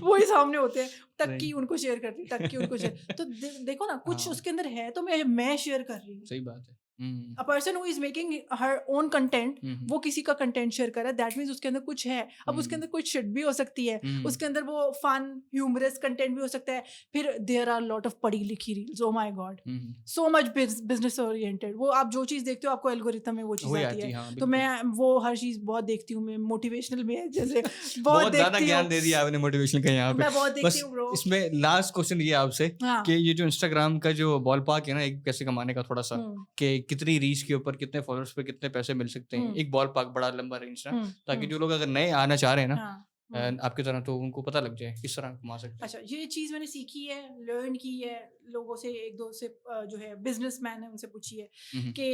Speaker 2: वो ही सामने होते हैं, तक की उनको शेयर करती, तक की उनको शेयर। तो देखो ना, कुछ
Speaker 1: हाँ।
Speaker 2: उसके अंदर है तो मैं शेयर कर रही हूँ।
Speaker 1: सही बात है।
Speaker 2: A person who is making her own content, वो किसी का कंटेंट शेयर कर रहा है, दैट मीन्स उसके अंदर कुछ है। अब उसके अंदर कुछ शिट भी हो सकती है, उसके अंदर वो फन ह्यूमरस कंटेंट भी हो सकता है। फिर देयर आर लॉट ऑफ पढ़ी लिखी reels, O my God, so much business oriented. वो आप जो चीज़ देखते हो आपको एल्गोरिथम में वो चीज़
Speaker 1: वही
Speaker 2: आती
Speaker 1: आती
Speaker 2: है।
Speaker 1: है, हाँ,
Speaker 2: तो
Speaker 1: बिल्कुल।
Speaker 2: मैं वो हर चीज़ बहुत देखती हूँ। मैं मोटिवेशनल में जैसे बहुत
Speaker 1: बहुत ज़्यादा
Speaker 2: देखती
Speaker 1: ज्ञान
Speaker 2: हूँ,
Speaker 1: दे दिया आपने मोटिवेशन का यहाँ पे।
Speaker 2: मैं बहुत
Speaker 1: बस
Speaker 2: देखती हूँ ब्रो।
Speaker 1: इसमें लास्ट क्वेश्चन ये है आपसे
Speaker 2: हाँ।
Speaker 1: कि ये जो इंस्टाग्राम का जो बॉल पार्क है ना, एक पैसे कमाने का थोड़ा सा,
Speaker 2: हम्म,
Speaker 1: कि कितनी रीच के ऊपर कितने फॉलोअर्स पे कितने पैसे मिल सकते हैं, एक बॉल पार्क बड़ा लंबा रेंज ना, ताकि जो लोग अगर नए आना चाह रहे हैं ना
Speaker 2: हाँ,
Speaker 1: आपकी तरह, तो उनको पता लग जाए किस तरह कमा सकते हैं।
Speaker 2: अच्छा, ये चीज़ मैंने सीखी है, लर्न की है लोगों से, एक दो से जो है बिजनेसमैन है उनसे पूछी है कि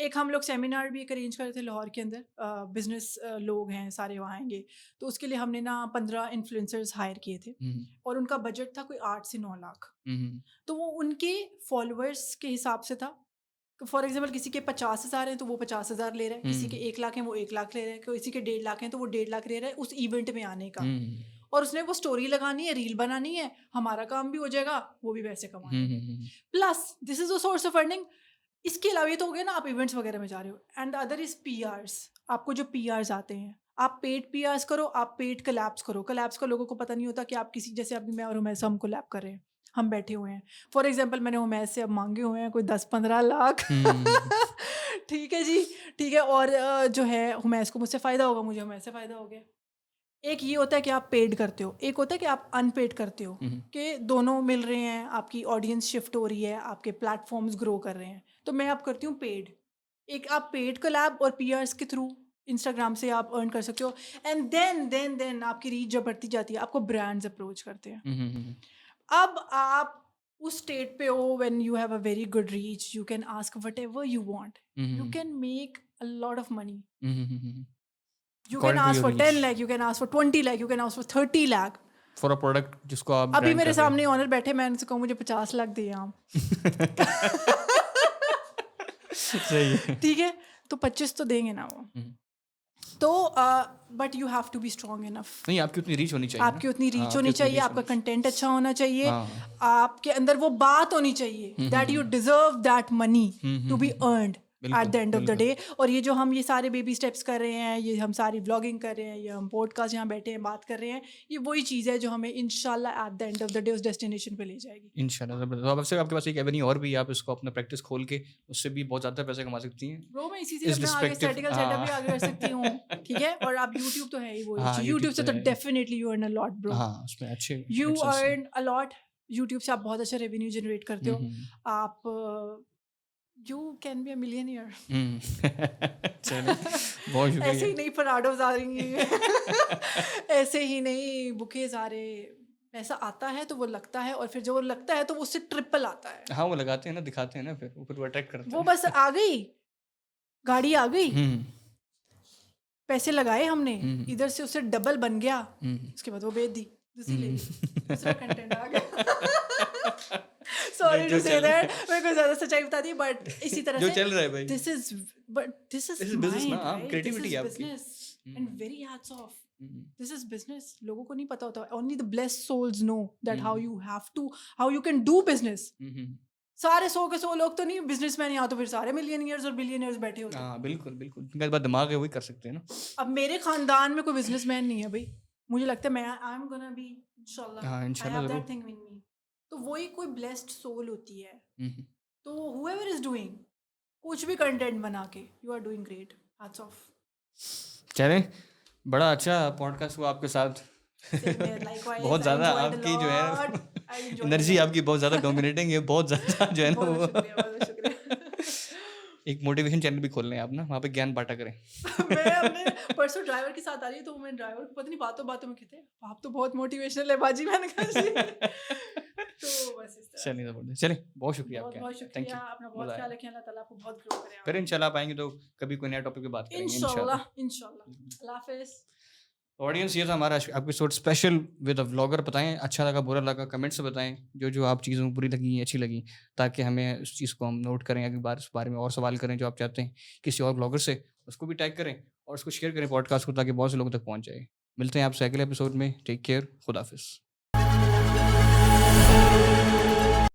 Speaker 2: एक हम लोग सेमिनार भी एक अरेंज कर रहे थे लाहौर के अंदर, बिजनेस लोग हैं सारे वहाँ आएंगे, तो उसके लिए हमने ना 15 इन्फ्लुएंसर्स हायर किए थे, और उनका बजट था कोई 8 से 9 लाख। तो वो उनके फॉलोअर्स के हिसाब से था। फॉर एग्जाम्पल किसी के 50,000 हैं तो वो 50,000 ले रहा है, किसी के 1 लाख हैं वो 1 लाख ले रहा है, किसी के 1.5 लाख हैं तो वो 1.5 लाख ले रहा है उस इवेंट में आने का। और उसने वो स्टोरी लगानी है, रील बनानी है, हमारा काम भी हो जाएगा, वो भी पैसे कमाएंगे। Plus this is a source of earning. इसके अलावा ये तो हो गया ना, आप इवेंट्स वगैरह में जा रहे हो, and the other is PRs. आपको जो पीआरस आते हैं, आप पेड पीआरस करो, आप पेड कलैप्स करो। कलैप्स का लोगों को पता नहीं होता कि आप किसी, जैसे अभी मैं और उमैस हम कोलैब कर रहे हैं, हम बैठे हुए हैं, फॉर एग्जाम्पल मैंने उमैस से अब मांगे हुए हैं कोई 10-15 लाख ठीक है जी, ठीक है। और जो है उमैस को मुझसे फ़ायदा होगा, मुझे उमैस से फ़ायदा हो गया। एक ये होता है कि आप पेड करते हो, एक होता है कि आप अनपेड करते हो, कि दोनों मिल रहे हैं, आपकी ऑडियंस शिफ्ट हो रही है, आपके प्लेटफॉर्म्स ग्रो कर रहे हैं। तो मैं अब करती हूँ पेड। एक आप पेड कोलैब और पीआरस के थ्रू इंस्टाग्राम से आप अर्न कर सकते हो, एंड देन आपकी रीच जब बढ़ती जाती है, आपको ब्रांड्स अप्रोच करते हैं। अब आप उस स्टेट पे हो when you have a very good reach, you can ask whatever you want, you can make a lot of money. You can
Speaker 1: according to
Speaker 2: ask
Speaker 1: your
Speaker 2: for
Speaker 1: reach
Speaker 2: 10 lakh, you can ask for 20 lakh, you can ask for 30 lakh.
Speaker 1: For a product जिसको आप
Speaker 2: अभी
Speaker 1: brand
Speaker 2: मेरे
Speaker 1: कर रहे
Speaker 2: सामने honour बैठे, मैं उनसे कहूँ मुझे 50 लाख दिए आप
Speaker 1: सही है।
Speaker 2: ठीक है, तो 25 तो देंगे ना वो। तो but you have to be strong enough.
Speaker 1: नहीं, आपकी उतनी रीच होनी चाहिए ना।
Speaker 2: आपकी उतनी
Speaker 1: हाँ,
Speaker 2: रीच
Speaker 1: आपकी
Speaker 2: होनी
Speaker 1: उतनी
Speaker 2: चाहिए,
Speaker 1: रीच
Speaker 2: आपका
Speaker 1: होनी
Speaker 2: कंटेंट अच्छा होना चाहिए,
Speaker 1: हाँ।
Speaker 2: आपके अंदर वो बात होनी चाहिए that you deserve that money to be earned at
Speaker 1: बिल्कुल
Speaker 2: द एंड ऑफ द
Speaker 1: बिल्कुल।
Speaker 2: डे। और ये जो हम ये सारे बेबी स्टेप्स कर रहे हैं, ये हम सारी व्लॉगिंग कर रहे हैं, ये हम पॉडकास्ट यहाँ बैठे हैं बात कर रहे हैं, ये वही चीज़ है जो हमें इंशाल्लाह eight the end of the day उस डेस्टिनेशन पे ले जाएगी।
Speaker 1: इंशाल्लाह ज़बरदस्त। तो अब से आपके पास एक एवेन्यू और भी है, आप इसको अपना प्रैक्टिस खोल के उससे भी बहुत ज़्यादा पैसे कमा सकती हैं।
Speaker 2: ब्रो मैं इसी से
Speaker 1: इस
Speaker 2: अपना आगे
Speaker 1: रिस्पेक्टिव
Speaker 2: स्टैटिकल सेटअप भी आगे कर सकती हूँ, ठीक है। और आप यूट्यूब तो है ही, वो
Speaker 1: हाँ,
Speaker 2: यूट्यूब से
Speaker 1: तो
Speaker 2: तो
Speaker 1: है।
Speaker 2: Definitely you earn a lot bro,
Speaker 1: हाँ, उसमें अच्छे
Speaker 2: यू
Speaker 1: AdSense हैं।
Speaker 2: Earn a lot. यूट्यूब से आप बहुत अच्छा रेवेन्यू जनरेट करते हो, आप you can be a millionaire.
Speaker 1: चलो, बहुत
Speaker 2: ऐसे ही
Speaker 1: शुक्रिया।
Speaker 2: नहीं फराडोज आ रही हैं ऐसे ही नहीं बुकेज आ रहे, पैसा आता है तो वो लगता है, और फिर जो वो लगता है तो वो उससे ट्रिपल आता है।
Speaker 1: हाँ, वो लगाते हैं ना, दिखाते हैं ना, फिर वो अट्रैक्ट करता
Speaker 2: वो
Speaker 1: है।
Speaker 2: बस आ गई, गाड़ी आ गई,
Speaker 1: हम्म
Speaker 2: पैसे लगाए हमने,
Speaker 1: हम्म
Speaker 2: इधर से उससे डबल बन गया,
Speaker 1: हम्म
Speaker 2: उसके बाद वो बेच दी, दूसरी ले ली, दूसरा कंटेंट आ गया सॉरी टू
Speaker 1: जो
Speaker 2: से
Speaker 1: चल रहा
Speaker 2: दैट, मैं कोई ज्यादा सच्चाई बता दी, बट इसी तरह
Speaker 1: जो
Speaker 2: से
Speaker 1: चल रहा है भाई,
Speaker 2: this is this
Speaker 1: This
Speaker 2: is
Speaker 1: is business ना,
Speaker 2: माइंड
Speaker 1: हाँ,
Speaker 2: राइट, दिस
Speaker 1: creativity
Speaker 2: इज
Speaker 1: है आपकी।
Speaker 2: Business and very hats off, this is business. लोगों को नहीं पता होता, only the blessed souls know that how you have to, how you can do business. सारे 100 के 100 लोग तो नहीं बिजनेसमैन, यहाँ तो फिर सारे मिलियनियर्स और बिलियनियर्स बैठे होते हैं।
Speaker 1: हाँ, बिल्कुल बिल्कुल, जिनका बाद दिमाग है वही कर सकते हैं ना।
Speaker 2: अब मेरे खानदान में कोई बिजनेसमैन नहीं है भाई, मुझे लगता है मैं आई एम गोना बी इंशाल्लाह,
Speaker 1: हाँ,
Speaker 2: आई
Speaker 1: इंशाल्लाह
Speaker 2: हैव दैट
Speaker 1: ज़रूर।
Speaker 2: थिंग इन मी। तो वही कोई ब्लेस्ड सोल होती है। तो whoever is doing कुछ भी कंटेंट बना के, you are doing great, hats off.
Speaker 1: चलें, बड़ा अच्छा पॉडकास्ट हुआ आपके साथ। बहुत ज़्यादा आपकी जो है एनर्जी आपकी बहुत ज़्यादा डोमिनेटिंग है, बहुत ज़्यादा जो है ना वो
Speaker 2: बहुत शुक्रिया, बहुत शुक्रिया
Speaker 1: एक मोटिवेशन चैनल भी खोल लें आप ना, वहाँ पे ज्ञान बांटा करें।
Speaker 2: मैं अपने परसों ड्राइवर के साथ आ रही हूँ, तो मैं ड्राइवर को पता नहीं बातों-बातों में कहते हैं, आप तो बहुत मोटिवेशनल है बाजी। मैंने कहा जी। तो बस इस तरह
Speaker 1: चलिए
Speaker 2: से।
Speaker 1: ज़बरदस्त। चलिए बहुत शुक्रिया आपका।
Speaker 2: बहुत-बहुत
Speaker 1: थैंक
Speaker 2: शुक्रिया,
Speaker 1: यू।
Speaker 2: अपना बहुत
Speaker 1: मज़ा आया।
Speaker 2: ख्याल रखें, अल्लाह ताला आपको बहुत ग्रो करें
Speaker 1: फिर
Speaker 2: आगे।
Speaker 1: इंशाल्लाह आप आएँगे तो कभी कोई नया टॉपिक पे बात करेंगे इंशाल्लाह।
Speaker 2: इंशाल्लाह, इंशाल्लाह। अल्लाह हाफ़िज़।
Speaker 1: ऑडियंस ये था हमारा episode special with a vlogger. बताएं अच्छा लगा बुरा लगा, कमेंट से बताएं जो जो आप चीज़ों बुरी लगी अच्छी लगी, ताकि हमें उस चीज़ को हम नोट करें, अगली बार इस बारे में और सवाल करें जो आप चाहते हैं किसी और ब्लॉगर से, उसको भी टैग करें और उसको शेयर करें पॉडकास्ट को, ताकि बहुत से लोगों तक पहुँच जाए। मिलते हैं आपसे अगले एपिसोड में। टेक केयर, खुदा हाफिज़।